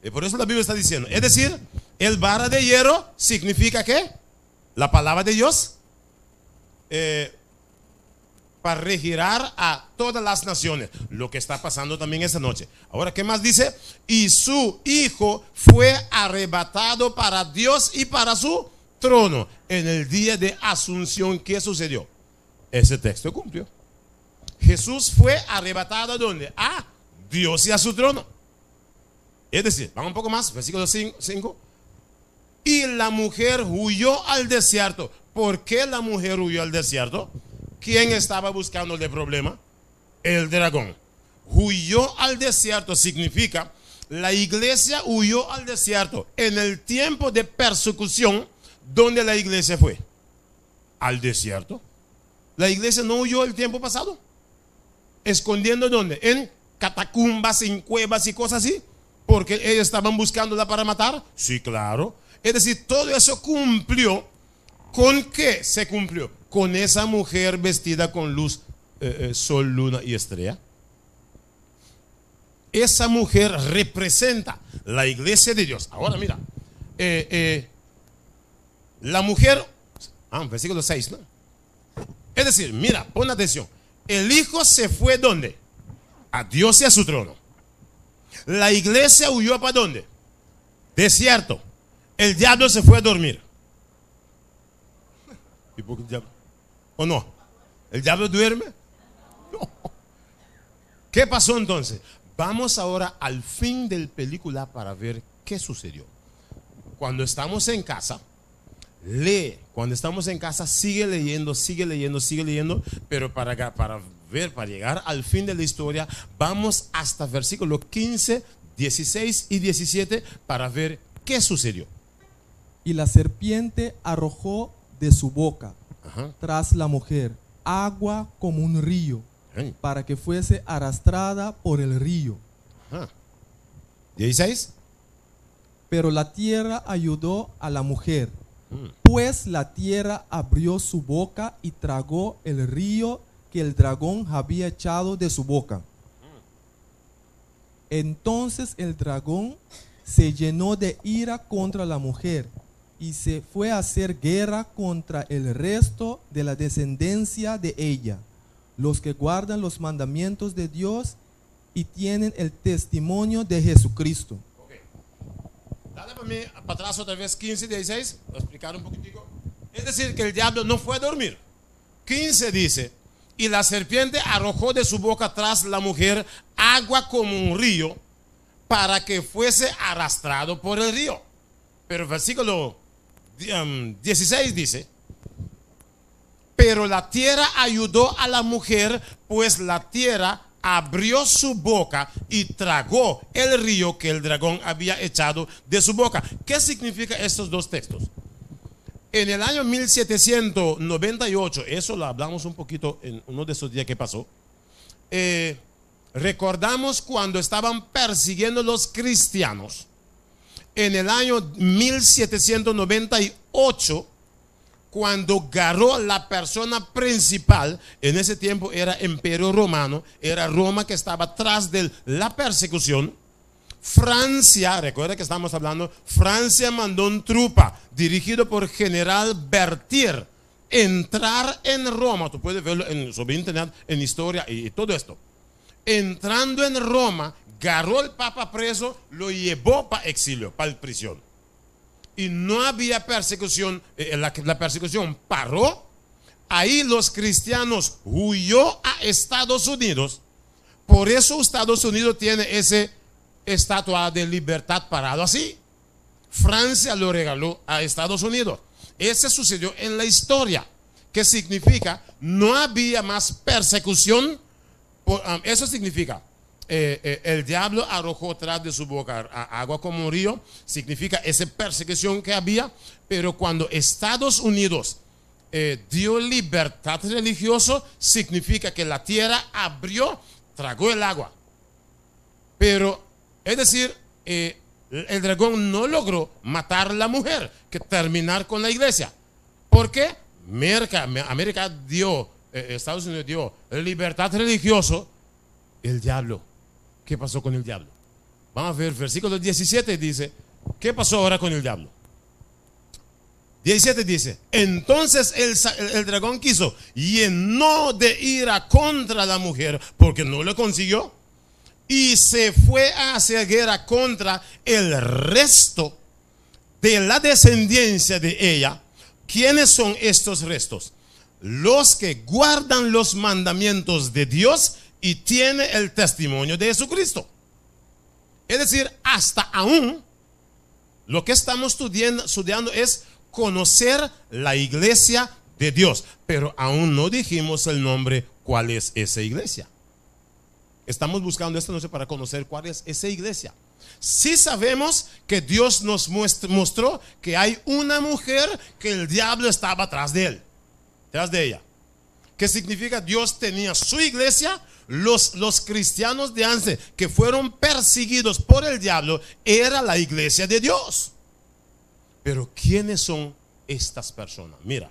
Y por eso la Biblia está diciendo, es decir, el vara de hierro significa ¿qué? La palabra de Dios para regirar a todas las naciones. Lo que está pasando también esta noche. Ahora, ¿qué más dice? Y su hijo fue arrebatado para Dios y para su trono en el día de Asunción. ¿Qué sucedió? Ese texto cumplió. Jesús fue arrebatado ¿a dónde? A Dios y a su trono. Es decir, vamos un poco más, versículo 5. Y la mujer huyó al desierto. ¿Por qué la mujer huyó al desierto? ¿Quién estaba buscando el problema? El dragón. Huyó al desierto significa, la iglesia huyó al desierto en el tiempo de persecución. ¿Dónde la iglesia fue? Al desierto. La iglesia no huyó el tiempo pasado. ¿Escondiendo dónde? En catacumbas, en cuevas y cosas así. Porque ellos estaban buscándola para matar. Sí, claro. Es decir, todo eso cumplió. ¿Con qué se cumplió? Con esa mujer vestida con luz, sol, luna y estrella. Esa mujer representa la iglesia de Dios. Ahora mira, la mujer, versículo 6, ¿no? Es decir, mira, pon atención. El hijo se fue ¿dónde? A Dios y a su trono. La iglesia huyó ¿para dónde? Desierto. El diablo se fue a dormir. ¿Y por qué el diablo? ¿O no? ¿El diablo duerme? No. ¿Qué pasó entonces? Vamos ahora al fin del película para ver qué sucedió. Cuando estamos en casa, lee. Cuando estamos en casa, sigue leyendo, pero para llegar al fin de la historia, vamos hasta versículos 15, 16 y 17 para ver qué sucedió. Y la serpiente arrojó de su boca tras la mujer agua como un río, para que fuese arrastrada por el río. 16. Pero la tierra ayudó a la mujer, pues la tierra abrió su boca y tragó el río que el dragón había echado de su boca. Entonces el dragón se llenó de ira contra la mujer y se fue a hacer guerra contra el resto de la descendencia de ella, los que guardan los mandamientos de Dios y tienen el testimonio de Jesucristo. Okay. Dale para atrás otra vez 15 y 16, voy a explicar un poquitico. Es decir, que el diablo no fue a dormir. 15 dice, y la serpiente arrojó de su boca tras la mujer agua como un río, para que fuese arrastrado por el río. Pero el versículo 16 dice, pero la tierra ayudó a la mujer, pues la tierra abrió su boca y tragó el río que el dragón había echado de su boca. ¿Qué significa estos dos textos? En el año 1798, eso lo hablamos un poquito en uno de esos días que pasó, recordamos cuando estaban persiguiendo los cristianos. En el año 1798, cuando agarró la persona principal, en ese tiempo era Imperio Romano, era Roma que estaba atrás de la persecución. Francia, recuerda que estamos hablando, Francia mandó un trupa dirigido por General Berthier entrar en Roma. Tú puedes verlo sobre internet, en historia y todo esto. Entrando en Roma, agarró al Papa preso, lo llevó para exilio, para prisión. Y no había persecución, la persecución paró. Ahí los cristianos huyó a Estados Unidos. Por eso Estados Unidos tiene ese estatua de libertad parado así. Francia lo regaló a Estados Unidos. Eso sucedió en la historia. ¿Qué significa? No había más persecución. Eso significa el diablo arrojó tras de su boca agua como un río. Significa esa persecución que había. Pero cuando Estados Unidos dio libertad religiosa, significa que la tierra abrió, tragó el agua. Pero, es decir, el dragón no logró matar a la mujer, que terminar con la iglesia. ¿Por qué? América dio, Estados Unidos dio libertad religiosa. El diablo, ¿qué pasó con el diablo? Vamos a ver, versículo 17 dice, ¿qué pasó ahora con el diablo? 17 dice, entonces el dragón quiso, llenó de ira contra la mujer, porque no lo consiguió, y se fue a hacer guerra contra el resto de la descendencia de ella. ¿Quiénes son estos restos? Los que guardan los mandamientos de Dios y tienen el testimonio de Jesucristo. Es decir, hasta aún lo que estamos estudiando es conocer la iglesia de Dios, pero aún no dijimos el nombre, cuál es esa iglesia. Estamos buscando esta noche para conocer cuál es esa iglesia. Sí sabemos que Dios nos mostró que hay una mujer que el diablo estaba atrás de él, detrás de ella. ¿Qué significa? Dios tenía su iglesia. Los cristianos de antes que fueron perseguidos por el diablo era la iglesia de Dios. Pero ¿quiénes son estas personas? Mira,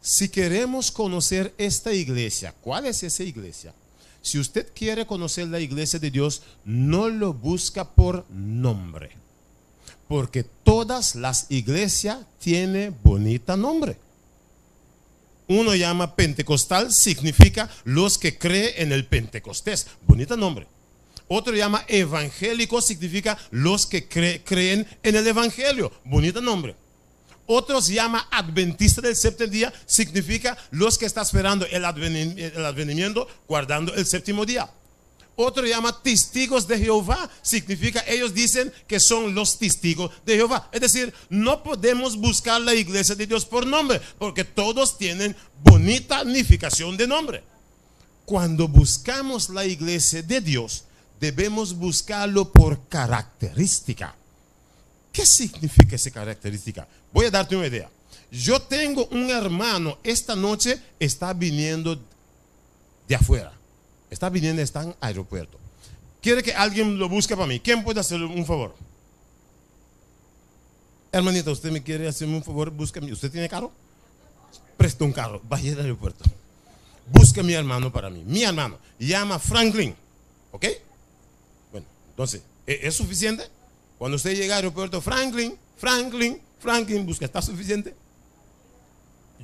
si queremos conocer esta iglesia, ¿cuál es esa iglesia? Si usted quiere conocer la iglesia de Dios, no lo busca por nombre, porque todas las iglesias tienen bonito nombre. Uno llama pentecostal, significa los que creen en el Pentecostés, bonito nombre. Otro llama evangélico, significa los que creen en el evangelio, bonito nombre. Otros llama adventista del séptimo día, significa los que están esperando el advenimiento, guardando el séptimo día. Otro llama testigos de Jehová, significa ellos dicen que son los testigos de Jehová. Es decir, no podemos buscar la iglesia de Dios por nombre, porque todos tienen bonita significación de nombre. Cuando buscamos la iglesia de Dios, debemos buscarlo por característica. ¿Qué significa esa característica? Voy a darte una idea. Yo tengo un hermano, esta noche está viniendo de afuera. Está viniendo, está en aeropuerto. Quiere que alguien lo busque para mí. ¿Quién puede hacerle un favor? Hermanita, ¿usted me quiere hacerme un favor? Búsqueme. ¿Usted tiene carro? Presta un carro, vaya al aeropuerto. Busque a mi hermano para mí. Mi hermano, llama Franklin. ¿Ok? Bueno, entonces, ¿es suficiente? Cuando usted llega al aeropuerto, Franklin, busca, ¿está suficiente?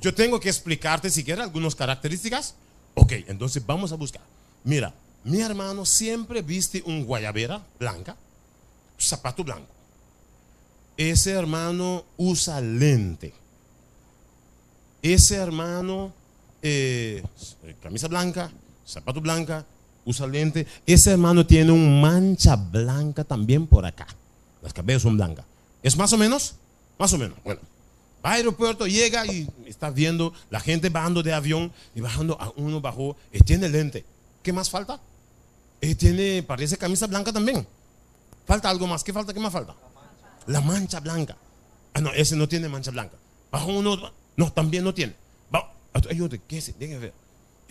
Yo tengo que explicarte siquiera algunas características. Ok, entonces vamos a buscar. Mira, mi hermano siempre viste un guayabera blanca, zapato blanco. Ese hermano usa lente. Ese hermano, camisa blanca, zapato blanca, usa lente. Ese hermano tiene una mancha blanca también por acá. Las cabezas son blancas. ¿Es más o menos? Más o menos. Bueno, va al aeropuerto, llega y está viendo la gente bajando de avión y bajando, a uno bajó, tiene lente. ¿Qué más falta? Parece camisa blanca también. Falta algo más. ¿Qué falta? ¿Qué más falta? La mancha blanca. Ah, no, ese no tiene mancha blanca. Bajó uno, no, también no tiene. Hay otro, ¿qué es? Déjenme ver.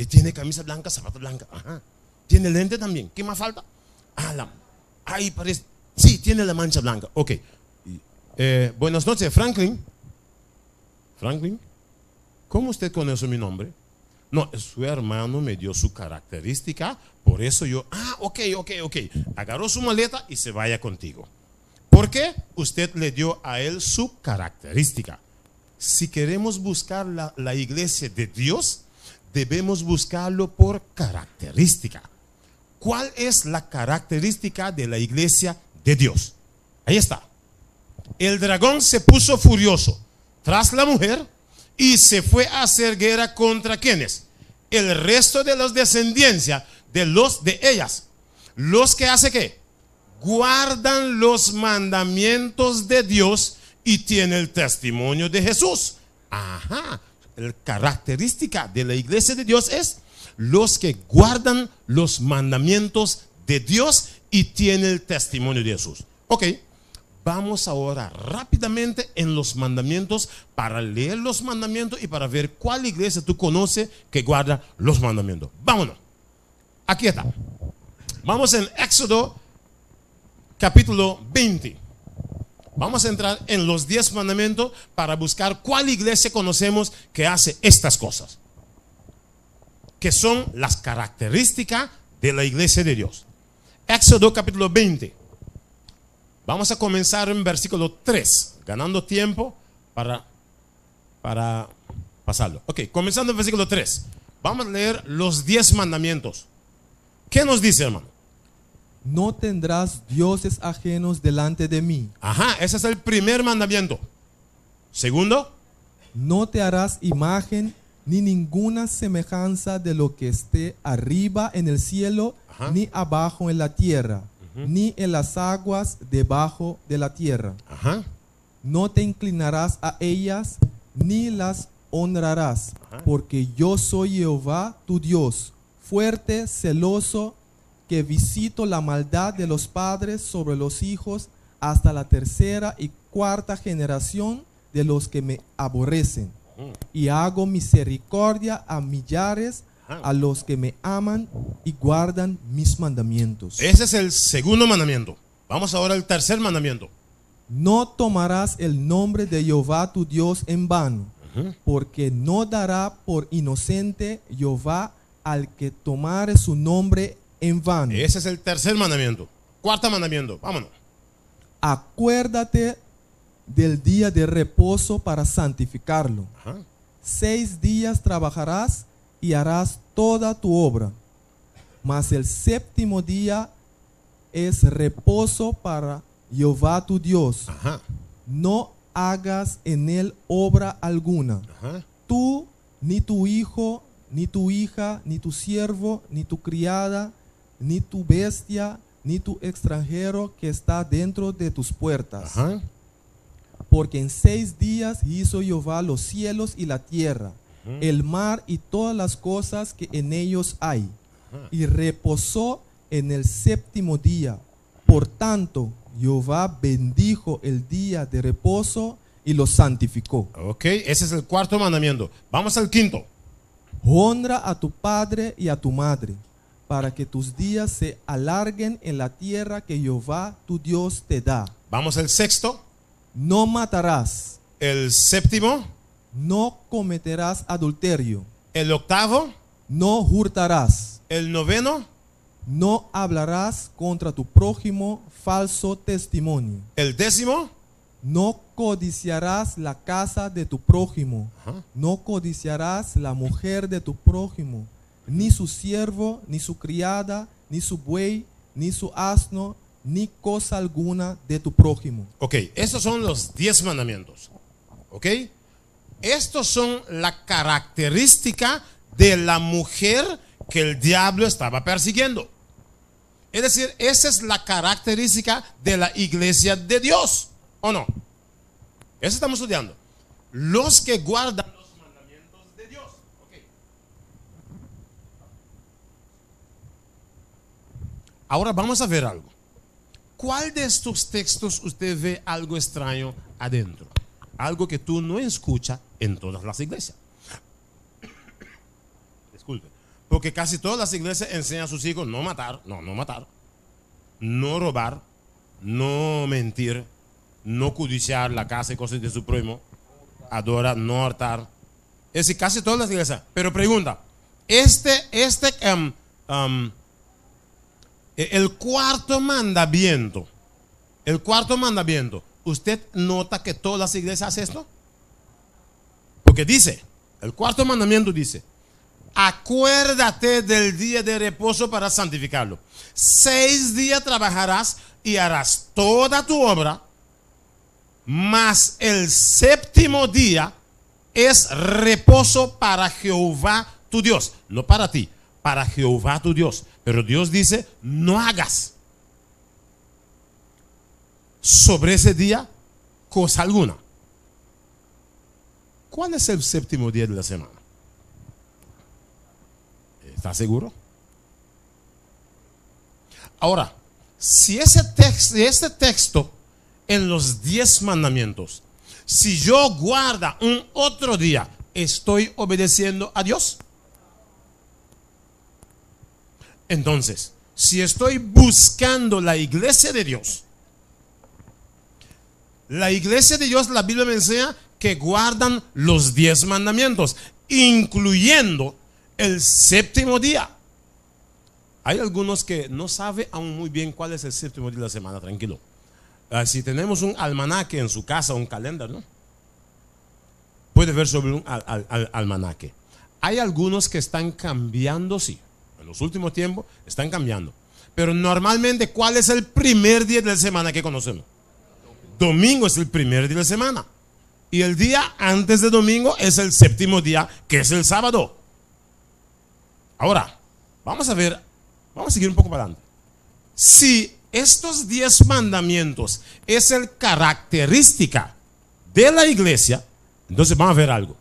Tiene camisa blanca, zapato blanca. Ajá. Tiene lente también. ¿Qué más falta? Ahí parece. Sí, tiene la mancha blanca. Ok. Buenas noches, Franklin. Franklin, ¿cómo usted conoce mi nombre? No, su hermano me dio su característica, por eso yo, ok. Agarró su maleta y se vaya contigo. ¿Por qué? Usted le dio a él su característica. Si queremos buscar la iglesia de Dios, debemos buscarlo por característica. ¿Cuál es la característica de la iglesia de Dios? Ahí está. El dragón se puso furioso tras la mujer y se fue a hacer guerra contra ¿quiénes? El resto de los descendencia de ellas. Los que hace ¿qué? Guardan los mandamientos de Dios y tienen el testimonio de Jesús. La característica de la iglesia de Dios es los que guardan los mandamientos de Dios y tienen el testimonio de Jesús. Ok. Vamos ahora rápidamente en los mandamientos para leer los mandamientos y para ver cuál iglesia tú conoces que guarda los mandamientos. Vámonos. Aquí está. Vamos en Éxodo capítulo 20. Vamos a entrar en los 10 mandamientos para buscar cuál iglesia conocemos que hace estas cosas, que son las características de la iglesia de Dios. Éxodo capítulo 20. Vamos a comenzar en versículo 3, ganando tiempo para pasarlo. Ok, comenzando en versículo 3. Vamos a leer los 10 mandamientos. ¿Qué nos dice, hermano? No tendrás dioses ajenos delante de mí. Ese es el primer mandamiento. Segundo. No te harás imagen ni ninguna semejanza de lo que esté arriba en el cielo, ni abajo en la tierra, ni en las aguas debajo de la tierra. No te inclinarás a ellas, ni las honrarás, porque yo soy Jehová tu Dios, fuerte, celoso, que visito la maldad de los padres sobre los hijos hasta la tercera y cuarta generación de los que me aborrecen. Y hago misericordia a millares, a los que me aman y guardan mis mandamientos. Ese es el segundo mandamiento. Vamos ahora al tercer mandamiento. No tomarás el nombre de Jehová tu Dios en vano, porque no dará por inocente Jehová al que tomare su nombre en vano. Ese es el tercer mandamiento. Cuarto mandamiento, vámonos. Acuérdate del día de reposo para santificarlo. 6 días trabajarás y harás toda tu obra, mas el séptimo día es reposo para Jehová tu Dios. No hagas en él obra alguna. Tú, ni tu hijo, ni tu hija, ni tu siervo, ni tu criada, ni tu bestia, ni tu extranjero que está dentro de tus puertas. Porque en 6 días hizo Jehová los cielos y la tierra, el mar y todas las cosas que en ellos hay, y reposó en el séptimo día. Por tanto, Jehová bendijo el día de reposo y lo santificó. Ok, ese es el cuarto mandamiento. Vamos al quinto. Honra a tu padre y a tu madre, para que tus días se alarguen en la tierra que Jehová tu Dios te da. Vamos al sexto. No matarás. El séptimo. No cometerás adulterio. El octavo. No hurtarás. El noveno. No hablarás contra tu prójimo falso testimonio. El décimo. No codiciarás la casa de tu prójimo. No codiciarás la mujer de tu prójimo, ni su siervo, ni su criada, ni su buey, ni su asno, ni cosa alguna de tu prójimo. Ok, estos son los 10 mandamientos. Ok, estos son la característica de la mujer que el diablo estaba persiguiendo. Es decir, esa es la característica de la iglesia de Dios, ¿o no? Eso estamos estudiando. Los que guardan los mandamientos de Dios. Okay. Ahora vamos a ver algo. ¿Cuál de estos textos usted ve algo extraño adentro? Algo que tú no escuchas en todas las iglesias. Disculpe. Porque casi todas las iglesias enseñan a sus hijos no matar, no matar, no robar, no mentir, no codiciar la casa y cosas de su prójimo, adora, no hartar. Es decir, casi todas las iglesias. Pero pregunta, el cuarto mandamiento, ¿usted nota que todas las iglesias hacen esto? Porque dice, el cuarto mandamiento dice, acuérdate del día de reposo para santificarlo. 6 días trabajarás y harás toda tu obra, mas el séptimo día es reposo para Jehová tu Dios. No para ti, para Jehová tu Dios. Pero Dios dice, no hagas sobre ese día cosa alguna. ¿Cuál es el séptimo día de la semana? ¿Está seguro? Ahora, si este texto en los 10 mandamientos, si yo guarda un otro día, ¿estoy obedeciendo a Dios? Entonces, si estoy buscando la iglesia de Dios, la iglesia de Dios, la Biblia me enseña que guardan los 10 mandamientos, incluyendo el séptimo día. Hay algunos que no saben aún muy bien cuál es el séptimo día de la semana, tranquilo. Si tenemos un almanaque en su casa, un calendario, ¿no? Puede ver sobre un almanaque. Hay algunos que están cambiando, sí. En los últimos tiempos están cambiando. Pero normalmente, ¿cuál es el primer día de la semana que conocemos? Domingo es el primer día de la semana. Y el día antes de domingo es el séptimo día, que es el sábado. Ahora, vamos a seguir un poco para adelante. Si estos 10 mandamientos es el característica de la iglesia, entonces vamos a ver algo.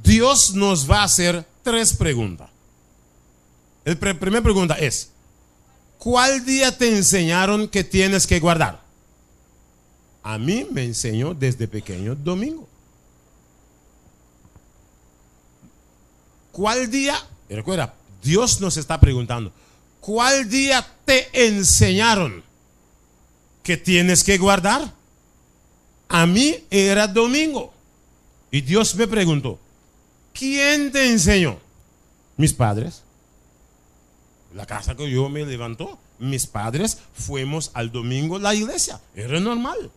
Dios nos va a hacer 3 preguntas. La primera pregunta es, ¿cuál día te enseñaron que tienes que guardar? A mí me enseñó desde pequeño domingo. ¿Cuál día? Recuerda, Dios nos está preguntando, ¿cuál día te enseñaron que tienes que guardar? A mí era domingo. Y Dios me preguntó, ¿quién te enseñó? Mis padres. La casa que yo me levantó, mis padres fuimos al domingo a la iglesia. Era normal.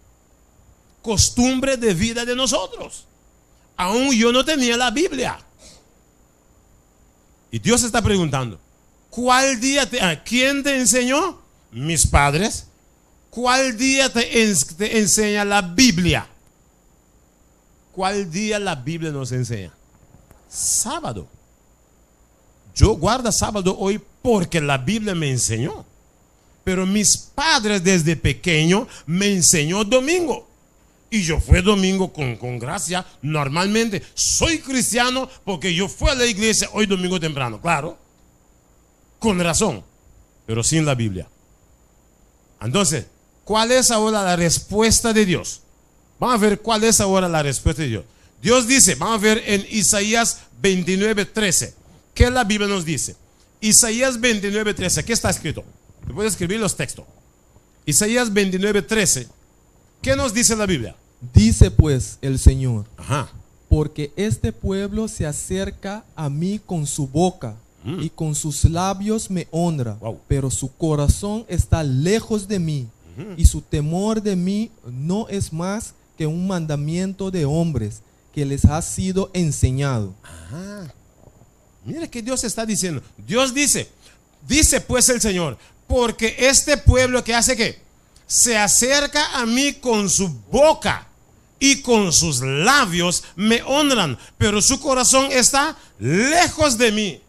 Costumbre de vida de nosotros. Aún yo no tenía la Biblia. Y Dios está preguntando, ¿cuál día quién te enseñó? Mis padres. ¿Cuál día te enseña la Biblia? ¿Cuál día la Biblia nos enseña? Sábado. Yo guardo sábado hoy porque la Biblia me enseñó. Pero mis padres desde pequeño me enseñó domingo. Y yo fui domingo con gracia. Normalmente soy cristiano porque yo fui a la iglesia hoy domingo temprano. Claro. Con razón. Pero sin la Biblia. Entonces, ¿cuál es ahora la respuesta de Dios? Vamos a ver cuál es ahora la respuesta de Dios. Dios dice, vamos a ver en Isaías 29:13. ¿Qué la Biblia nos dice? Isaías 29:13. ¿Qué está escrito? Te puedes escribir los textos. Isaías 29:13. ¿Qué nos dice la Biblia? Dice pues el Señor, ajá, porque este pueblo se acerca a mí con su boca y con sus labios me honra, wow, pero su corazón está lejos de mí y su temor de mí no es más que un mandamiento de hombres que les ha sido enseñado. Ajá. Mira que Dios está diciendo. Dios dice pues el Señor, porque este pueblo que hace ¿qué? Se acerca a mí con su boca y con sus labios me honran, pero su corazón está lejos de mí.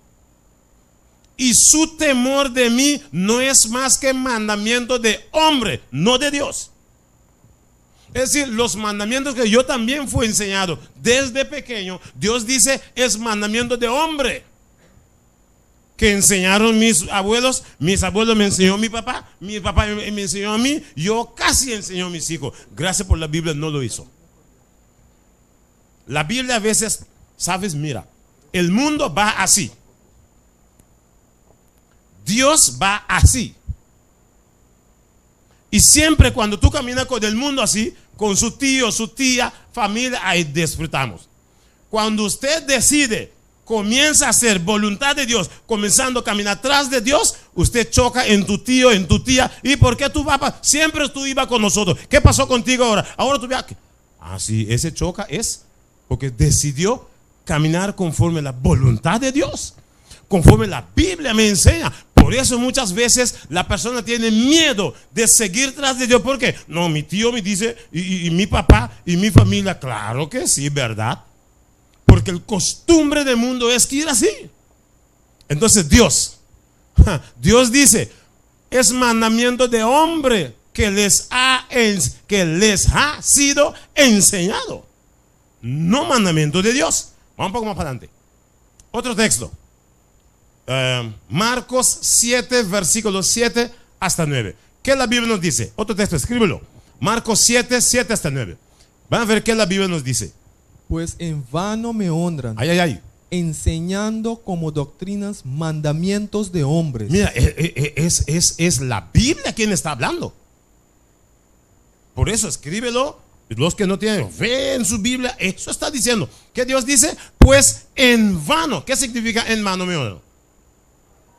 Y su temor de mí no es más que mandamiento de hombre, no de Dios. Es decir, los mandamientos que yo también fui enseñado desde pequeño, Dios dice es mandamiento de hombre. Que enseñaron mis abuelos me enseñó mi papá me enseñó a mí, yo casi enseñó a mis hijos. Gracias por la Biblia no lo hizo. La Biblia a veces, sabes, mira, el mundo va así. Dios va así. Y siempre cuando tú caminas con el mundo así, con su tío, su tía, familia, ahí disfrutamos. Cuando usted decide, comienza a hacer voluntad de Dios, comenzando a caminar atrás de Dios, usted choca en tu tío, en tu tía. ¿Y por qué tú vas? Siempre tú ibas con nosotros. ¿Qué pasó contigo ahora? Ahora tú vas. Ah, sí, ese choca es porque decidió caminar conforme la voluntad de Dios, conforme la Biblia me enseña. Por eso muchas veces la persona tiene miedo de seguir tras de Dios. ¿Por qué? No, mi tío me dice, y mi papá y mi familia. Claro que sí, ¿verdad? Porque el costumbre del mundo es que ir así. Entonces Dios dice, es mandamiento de hombre que les ha sido enseñado, no mandamiento de Dios. Vamos un poco más para adelante. Otro texto. Marcos 7, versículos 7 hasta 9. ¿Qué la Biblia nos dice? Otro texto, escríbelo. Marcos 7, 7 hasta 9. Van a ver qué la Biblia nos dice. Pues en vano me honran, enseñando como doctrinas mandamientos de hombres. Mira, es la Biblia quien está hablando. Por eso escríbelo. Los que no tienen fe en su Biblia, eso está diciendo. ¿Qué Dios dice? Pues en vano. ¿Qué significa en vano me honran?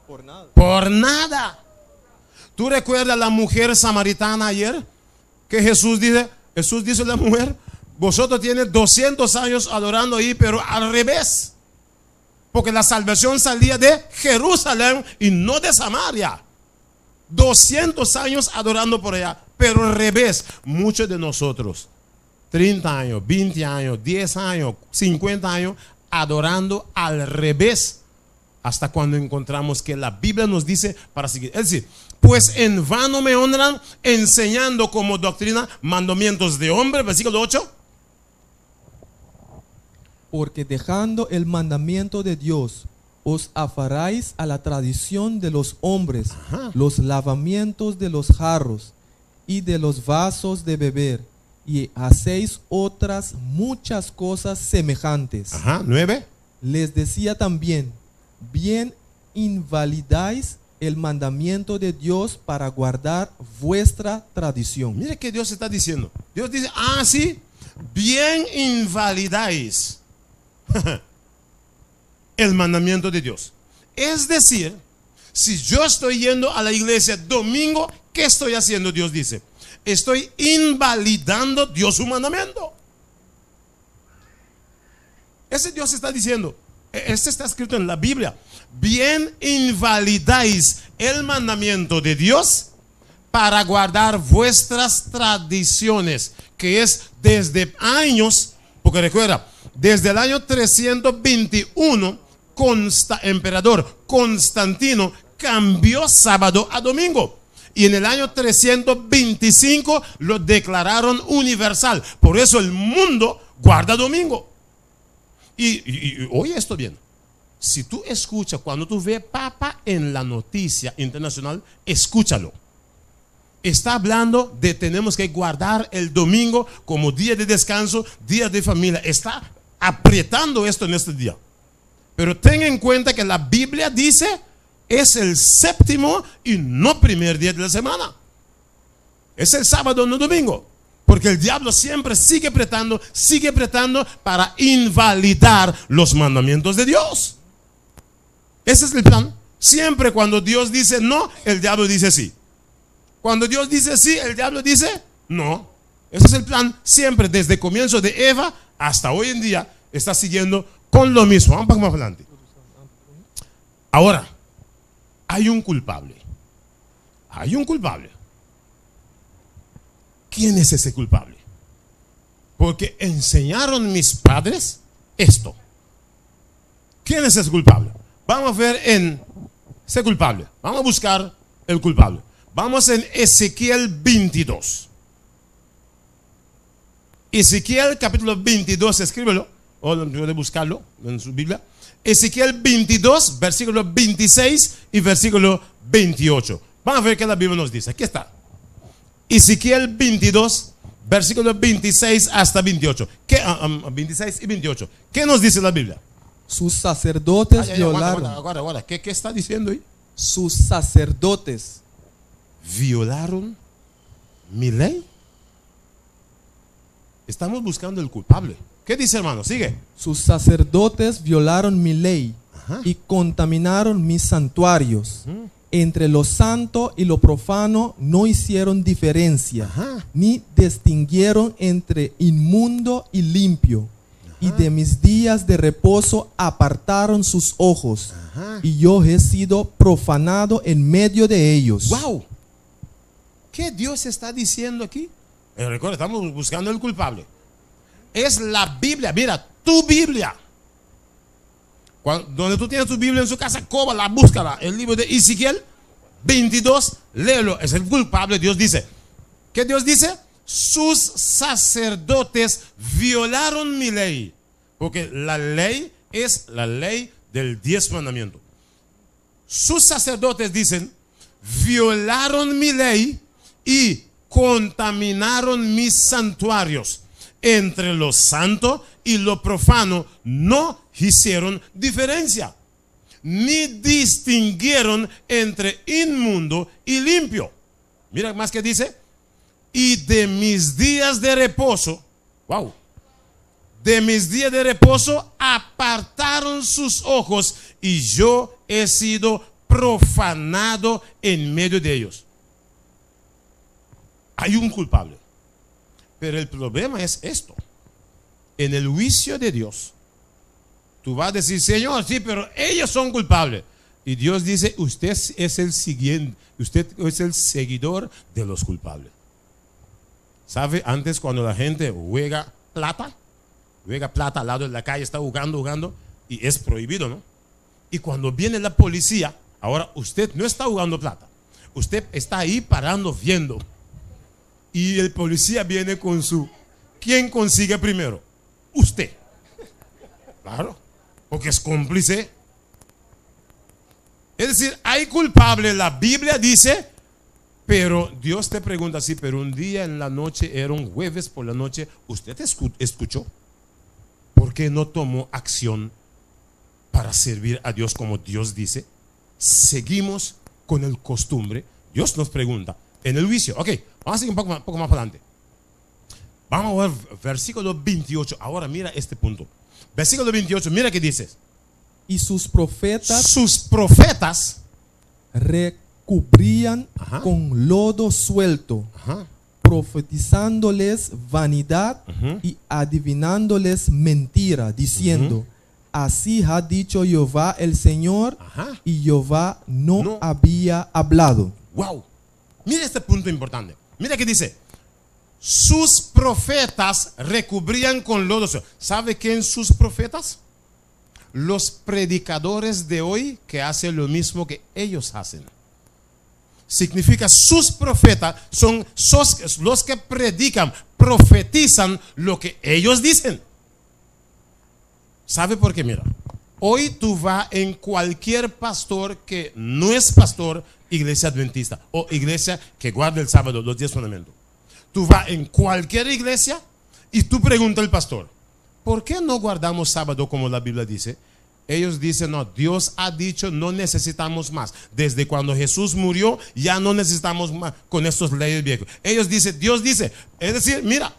Por nada. Por nada. ¿Tú recuerdas a la mujer samaritana ayer? Que Jesús dice a la mujer, vosotros tienen 200 años adorando ahí, pero al revés. Porque la salvación salía de Jerusalén y no de Samaria. 200 años adorando por allá, pero al revés. Muchos de nosotros, 30 años, 20 años, 10 años, 50 años, adorando al revés. Hasta cuando encontramos que la Biblia nos dice para seguir. Es decir, pues en vano me honran, enseñando como doctrina mandamientos de hombre. Versículo 8. Porque dejando el mandamiento de Dios, os afaráis a la tradición de los hombres, los lavamientos de los jarros y de los vasos de beber, y hacéis otras muchas cosas semejantes. 9. Les decía también, bien invalidáis el mandamiento de Dios para guardar vuestra tradición. Mire que Dios está diciendo. Dios dice, sí, bien invalidáis el mandamiento de Dios. Es decir, si yo estoy yendo a la iglesia domingo, ¿qué estoy haciendo? Dios dice, estoy invalidando Dios su mandamiento. Ese Dios está diciendo. Este está escrito en la Biblia. Bien invalidáis el mandamiento de Dios para guardar vuestras tradiciones, que es desde años, porque recuerda, desde el año 321, emperador Constantino cambió sábado a domingo. Y en el año 325 lo declararon universal. Por eso el mundo guarda domingo. Y oye esto bien. Si tú escuchas, cuando tú ves Papa en la noticia internacional, escúchalo. Está hablando de tenemos que guardar el domingo como día de descanso, día de familia. Está apretando esto en este día. Pero ten en cuenta que la Biblia dice es el séptimo y no primer día de la semana. Es el sábado, no domingo. Porque el diablo siempre sigue apretando para invalidar los mandamientos de Dios. Ese es el plan. Siempre cuando Dios dice no, el diablo dice sí. Cuando Dios dice sí, el diablo dice no. Ese es el plan. Siempre desde el comienzo de Eva hasta hoy en día está siguiendo con lo mismo. Vamos más adelante. Ahora, hay un culpable. Hay un culpable. ¿Quién es ese culpable? Porque enseñaron mis padres esto. ¿Quién es ese culpable? Vamos a ver en ese culpable. Vamos a buscar el culpable. Vamos en Ezequiel 22. Ezequiel capítulo 22, escríbelo. O puede buscarlo en su Biblia. Ezequiel 22, versículo 26 y versículo 28. Vamos a ver qué la Biblia nos dice. Aquí está. Ezequiel 22, versículo 26 hasta 28. 26 y 28. ¿Qué nos dice la Biblia? Sus sacerdotes violaron. Ahora. ¿Qué está diciendo ahí? Sus sacerdotes violaron mi ley. Estamos buscando el culpable. ¿Qué dice, hermano? Sigue. Sus sacerdotes violaron mi ley y contaminaron mis santuarios. Entre lo santo y lo profano no hicieron diferencia, ni distinguieron entre inmundo y limpio. Y de mis días de reposo apartaron sus ojos, y yo he sido profanado en medio de ellos. ¡Wow! ¿Qué Dios está diciendo aquí? Recuerda, estamos buscando el culpable. Es la Biblia, mira, tu Biblia. Donde tú tienes tu Biblia en su casa, cóbala, búscala. El libro de Ezequiel 22, léelo. Es el culpable. Dios dice. ¿Qué Dios dice? Sus sacerdotes violaron mi ley. Porque la ley es la ley del 10 mandamientos. Sus sacerdotes dicen, violaron mi ley y contaminaron mis santuarios. Entre lo santo y lo profano no hicieron diferencia, ni distinguieron entre inmundo y limpio. Mira más que dice, y de mis días de reposo, wow, de mis días de reposo apartaron sus ojos, y yo he sido profanado en medio de ellos. Hay un culpable. Pero el problema es esto. En el juicio de Dios, tú vas a decir, Señor, sí, pero ellos son culpables. Y Dios dice, usted es el siguiente, usted es el seguidor de los culpables. ¿Sabe? Antes, cuando la gente juega plata al lado de la calle, está jugando, y es prohibido, ¿no? Y cuando viene la policía, ahora usted no está jugando plata, usted está ahí parando, viendo. Y el policía viene con su, ¿quién consigue primero? Usted. Claro, porque es cómplice. Es decir, hay culpable, la Biblia dice, pero Dios te pregunta así, pero un día en la noche, era un jueves por la noche, ¿usted escuchó? ¿Por qué no tomó acción para servir a Dios como Dios dice? Seguimos con el costumbre. Dios nos pregunta en el juicio. Ok, vamos a seguir un poco más adelante. Vamos a ver versículo 28. Ahora mira este punto. Versículo 28, mira qué dice. Y sus profetas recubrían con lodo suelto, profetizándoles vanidad y adivinándoles mentira, diciendo, así ha dicho Jehová el Señor, y Jehová no había hablado. Wow. Mira este punto importante. Mira que dice, sus profetas recubrían con lodo suelto. ¿Sabe quién sus profetas? Los predicadores de hoy que hacen lo mismo que ellos hacen. Significa, sus profetas son los que predican, profetizan lo que ellos dicen. ¿Sabe por qué? Mira, hoy tú vas en cualquier pastor que no es pastor, iglesia adventista o iglesia que guarda el sábado, los 10 mandamientos. Tú vas en cualquier iglesia y tú preguntas al pastor, ¿por qué no guardamos sábado como la Biblia dice? Ellos dicen, no, Dios ha dicho, no necesitamos más. Desde cuando Jesús murió, ya no necesitamos más con estos leyes viejos. Ellos dicen, Dios dice, es decir, mira,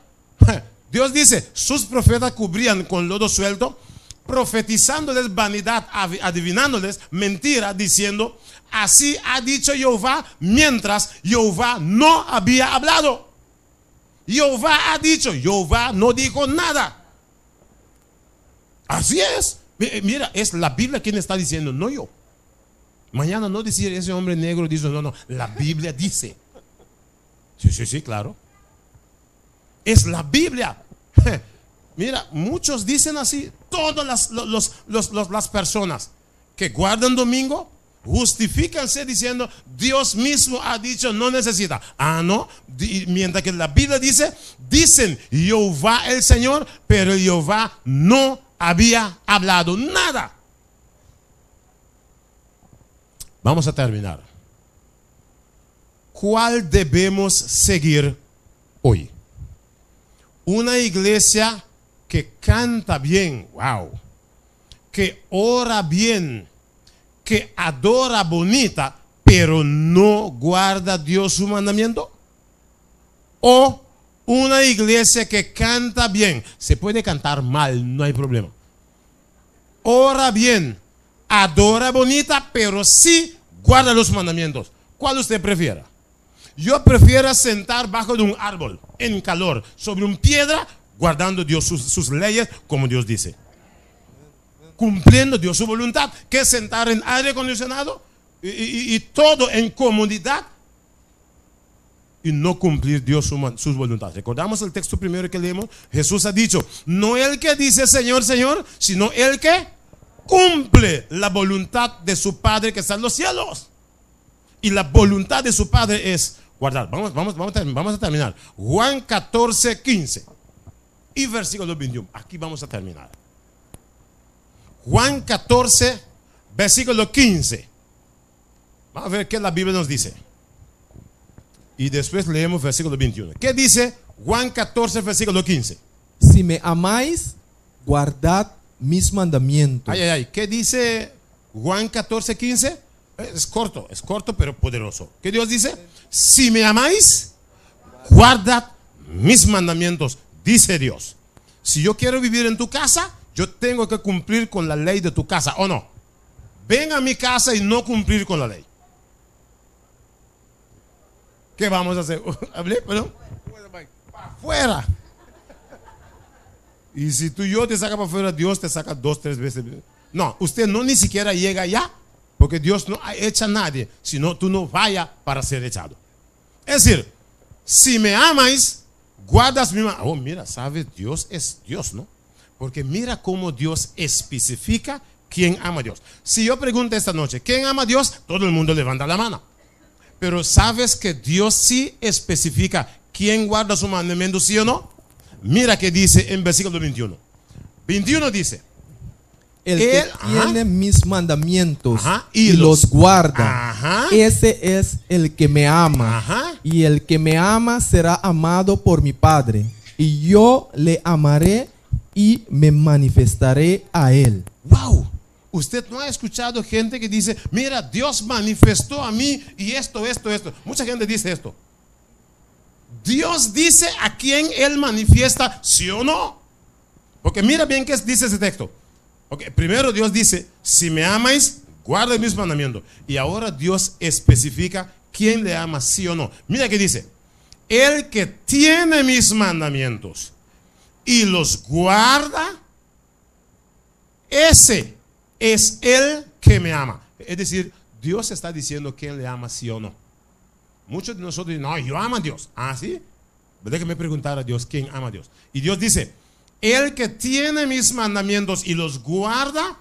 Dios dice, sus profetas cubrían con lodo suelto, profetizándoles vanidad, adivinándoles mentira, diciendo, así ha dicho Jehová, mientras Jehová no había hablado. Jehová ha dicho, Jehová no dijo nada. Así es. Mira, es la Biblia quien está diciendo, no yo. Mañana no decir ese hombre negro dice, no, la Biblia dice. Sí, claro. Es la Biblia. Mira, muchos dicen así, todas las personas que guardan domingo, justifícanse diciendo, Dios mismo ha dicho, no necesita. Ah, no, mientras que la Biblia dice, dicen Jehová el Señor, pero Jehová no había hablado nada. Vamos a terminar. ¿Cuál debemos seguir hoy? Una iglesia que canta bien, wow, que ora bien, que adora bonita, pero no guarda Dios su mandamiento. o una iglesia que canta bien. Se puede cantar mal, no hay problema. Ora bien, adora bonita, pero sí guarda los mandamientos. ¿Cuál usted prefiera? Yo prefiero sentar bajo de un árbol en calor, sobre una piedra, guardando Dios sus leyes como Dios dice, cumpliendo Dios su voluntad, que sentar en aire acondicionado y todo en comodidad y no cumplir Dios sus voluntades. Recordamos el texto primero que leemos. Jesús ha dicho, no el que dice Señor, Señor, sino el que cumple la voluntad de su Padre que está en los cielos. Y la voluntad de su Padre es guardar. Vamos a terminar. Juan 14, 15 y versículo 21. Aquí vamos a terminar. Juan 14, versículo 15. Vamos a ver qué la Biblia nos dice. Y después leemos versículo 21. ¿Qué dice Juan 14, versículo 15? Si me amáis, guardad mis mandamientos. ¿Qué dice Juan 14, 15? Es corto, pero poderoso. ¿Qué Dios dice? Si me amáis, guardad mis mandamientos, dice Dios. Si yo quiero vivir en tu casa, yo tengo que cumplir con la ley de tu casa, ¿o no? Ven a mi casa y no cumplir con la ley. ¿Qué vamos a hacer? ¿Hablé? Perdón. Para afuera. Y si tú y yo te saca para afuera, Dios te saca 2, 3 veces. No, usted no ni siquiera llega allá, porque Dios no echa a nadie, sino tú no vayas para ser echado. Es decir, si me amáis, guardas mi mano. Oh, mira, ¿sabes? Dios es Dios, ¿no? Porque mira cómo Dios especifica quién ama a Dios. Si yo pregunto esta noche, ¿quién ama a Dios? Todo el mundo levanta la mano. Pero ¿sabes que Dios sí especifica quién guarda su mandamiento, sí o no? Mira que dice en versículo 21. 21 dice, el que tiene mis mandamientos y los guarda, ese es el que me ama. Y el que me ama será amado por mi Padre. Y yo le amaré y me manifestaré a él. ¡Wow! Usted no ha escuchado gente que dice, mira, Dios manifestó a mí y esto. Mucha gente dice esto. Dios dice a quién Él manifiesta, sí o no. Porque mira bien qué dice ese texto. Okay, primero Dios dice, si me amáis, guarda mis mandamientos. Y ahora Dios especifica quién le ama, sí o no. Mira qué dice, el que tiene mis mandamientos y los guarda, ese es el que me ama. Es decir, Dios está diciendo quién le ama, sí o no. Muchos de nosotros dicen, no, yo amo a Dios. ¿Ah, sí? Déjame preguntar a Dios quién ama a Dios. Y Dios dice, el que tiene mis mandamientos y los guarda,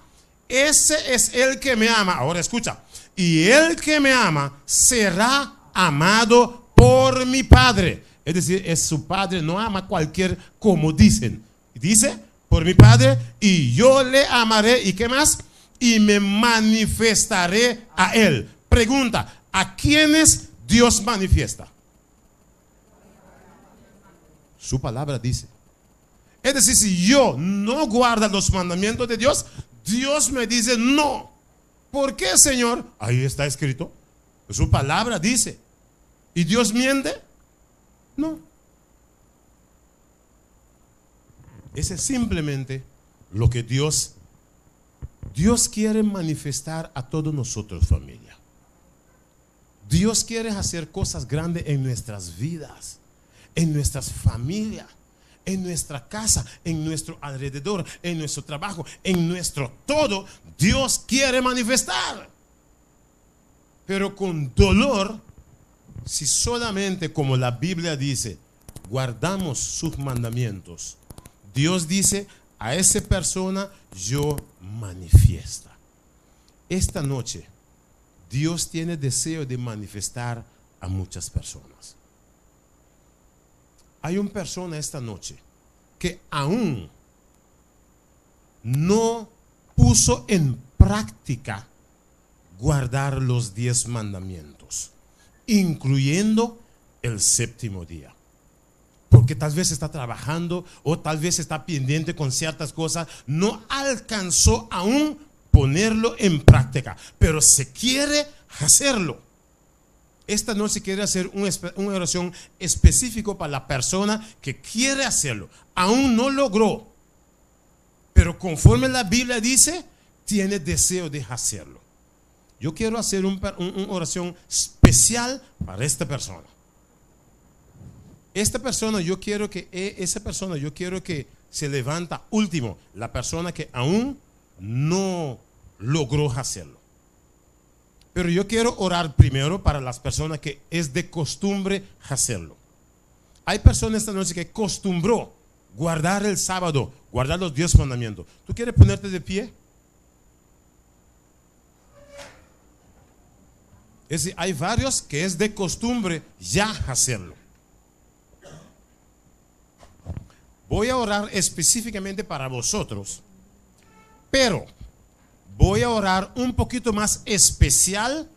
ese es el que me ama. Ahora escucha. Y el que me ama será amado por mi Padre. Es decir, es su Padre, no ama cualquier como dicen. Dice, por mi Padre, y yo le amaré. ¿Y qué más? Y me manifestaré a él. Pregunta, ¿a quiénes Dios manifiesta? Su palabra dice. Es decir, si yo no guardo los mandamientos de Dios, Dios me dice no. ¿Por qué, Señor? Ahí está escrito. Su palabra dice. ¿Y Dios miente? No. Ese es simplemente lo que Dios quiere manifestar a todos nosotros, familia. Dios quiere hacer cosas grandes en nuestras vidas, en nuestras familias, en nuestra casa, en nuestro alrededor, en nuestro trabajo, en nuestro todo. Dios quiere manifestar. Pero con dolor, si solamente, como la Biblia dice, guardamos sus mandamientos, Dios dice, a esa persona yo manifiesta. Esta noche, Dios tiene deseo de manifestar a muchas personas. Hay una persona esta noche que aún no puso en práctica guardar los 10 mandamientos, incluyendo el 7º día. Porque tal vez está trabajando o tal vez está pendiente con ciertas cosas, no alcanzó aún ponerlo en práctica, pero se quiere hacerlo. esta noche quiere hacer una oración específica para la persona que quiere hacerlo. Aún no logró, pero conforme la Biblia dice, tiene deseo de hacerlo. Yo quiero hacer una oración especial para esta persona. Esa persona yo quiero que se levanta último, la persona que aún no logró hacerlo. Pero yo quiero orar primero para las personas que es de costumbre hacerlo. Hay personas esta noche que acostumbró guardar el sábado, guardar los 10 mandamientos. ¿Tú quieres ponerte de pie? Es decir, hay varios que es de costumbre ya hacerlo. Voy a orar específicamente para vosotros, pero voy a orar un poquito más especial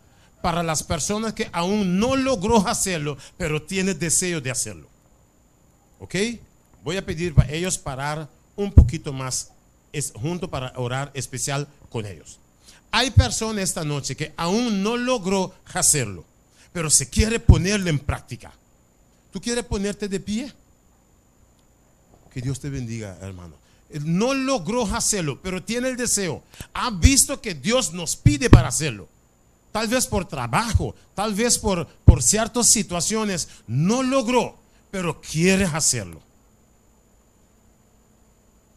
para las personas que aún no logró hacerlo, pero tiene deseo de hacerlo. ¿Ok? Voy a pedir para ellos parar un poquito más junto para orar especial con ellos. Hay personas esta noche que aún no logró hacerlo, pero se quiere ponerlo en práctica. ¿Tú quieres ponerte de pie? Que Dios te bendiga, hermano. No logró hacerlo, pero tiene el deseo. Ha visto que Dios nos pide para hacerlo. Tal vez por trabajo, tal vez por ciertas situaciones. No logró, pero quiere hacerlo.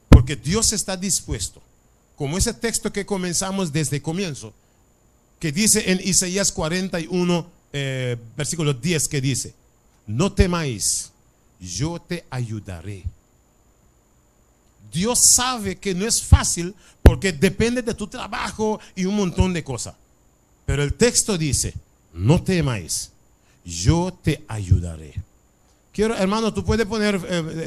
Porque Dios está dispuesto. Como ese texto que comenzamos desde el comienzo, que dice en Isaías 41, versículo 10, que dice: no temáis, yo te ayudaré. Dios sabe que no es fácil porque depende de tu trabajo y un montón de cosas. Pero el texto dice: no temáis, yo te ayudaré. Quiero, hermano, tú puedes poner,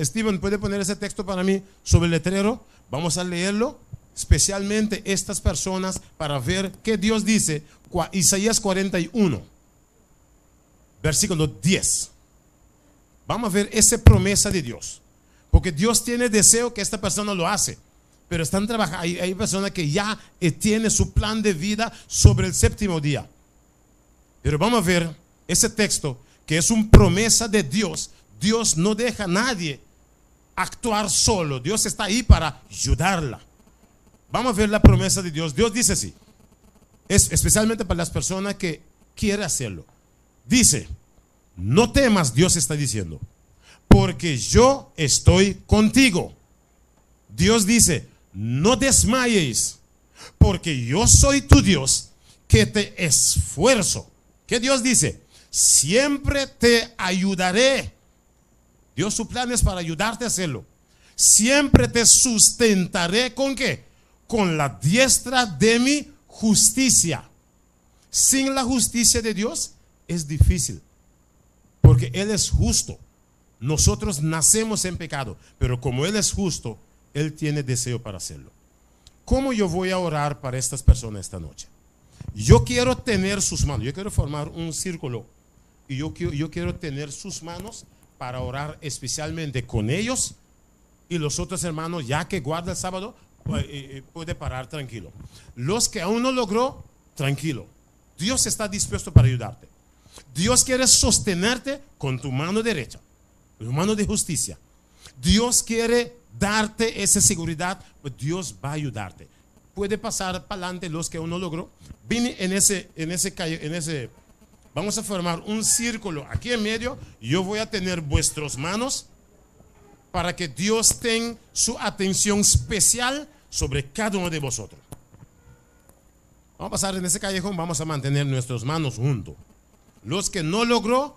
Steven, puede poner ese texto para mí sobre el letrero. Vamos a leerlo, especialmente estas personas, para ver qué Dios dice. Isaías 41, versículo 10. Vamos a ver esa promesa de Dios. Porque Dios tiene deseo que esta persona lo hace. Pero están trabajando, hay personas que ya tienen su plan de vida sobre el séptimo día. Pero vamos a ver ese texto que es una promesa de Dios. Dios no deja a nadie actuar solo. Dios está ahí para ayudarla. Vamos a ver la promesa de Dios. Dios dice así. Es especialmente para las personas que quieren hacerlo. Dice: no temas, Dios está diciendo, porque yo estoy contigo. Dios dice: no desmayéis, porque yo soy tu Dios, que te esfuerzo. ¿Qué Dios dice? Siempre te ayudaré. Dios, su plan es para ayudarte a hacerlo. Siempre te sustentaré. ¿Con qué? Con la diestra de mi justicia. Sin la justicia de Dios es difícil, porque Él es justo. Nosotros nacemos en pecado, pero como Él es justo, Él tiene deseo para hacerlo. ¿Cómo yo voy a orar para estas personas esta noche? Yo quiero tener sus manos, yo quiero formar un círculo, y yo quiero tener sus manos para orar especialmente con ellos, y los otros hermanos, ya que guarda el sábado, puede parar tranquilo. Los que aún no logró, tranquilo. Dios está dispuesto para ayudarte. Dios quiere sostenerte con tu mano derecha, tu mano de justicia. Dios quiere darte esa seguridad, pues Dios va a ayudarte. Puede pasar para adelante los que aún no logró. Vine en ese, vamos a formar un círculo aquí en medio. Yo voy a tener vuestras manos para que Dios tenga su atención especial sobre cada uno de vosotros. Vamos a pasar en ese callejón, vamos a mantener nuestras manos juntos. Los que no logró,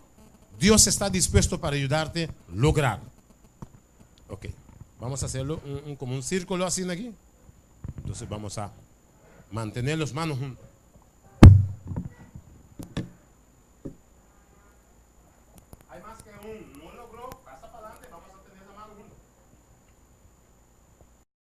Dios está dispuesto para ayudarte a lograr. Ok, vamos a hacerlo como un círculo así aquí. Entonces vamos a mantener las manos juntas. Hay más que aún no logró, pasa para adelante, vamos a tener la mano juntos.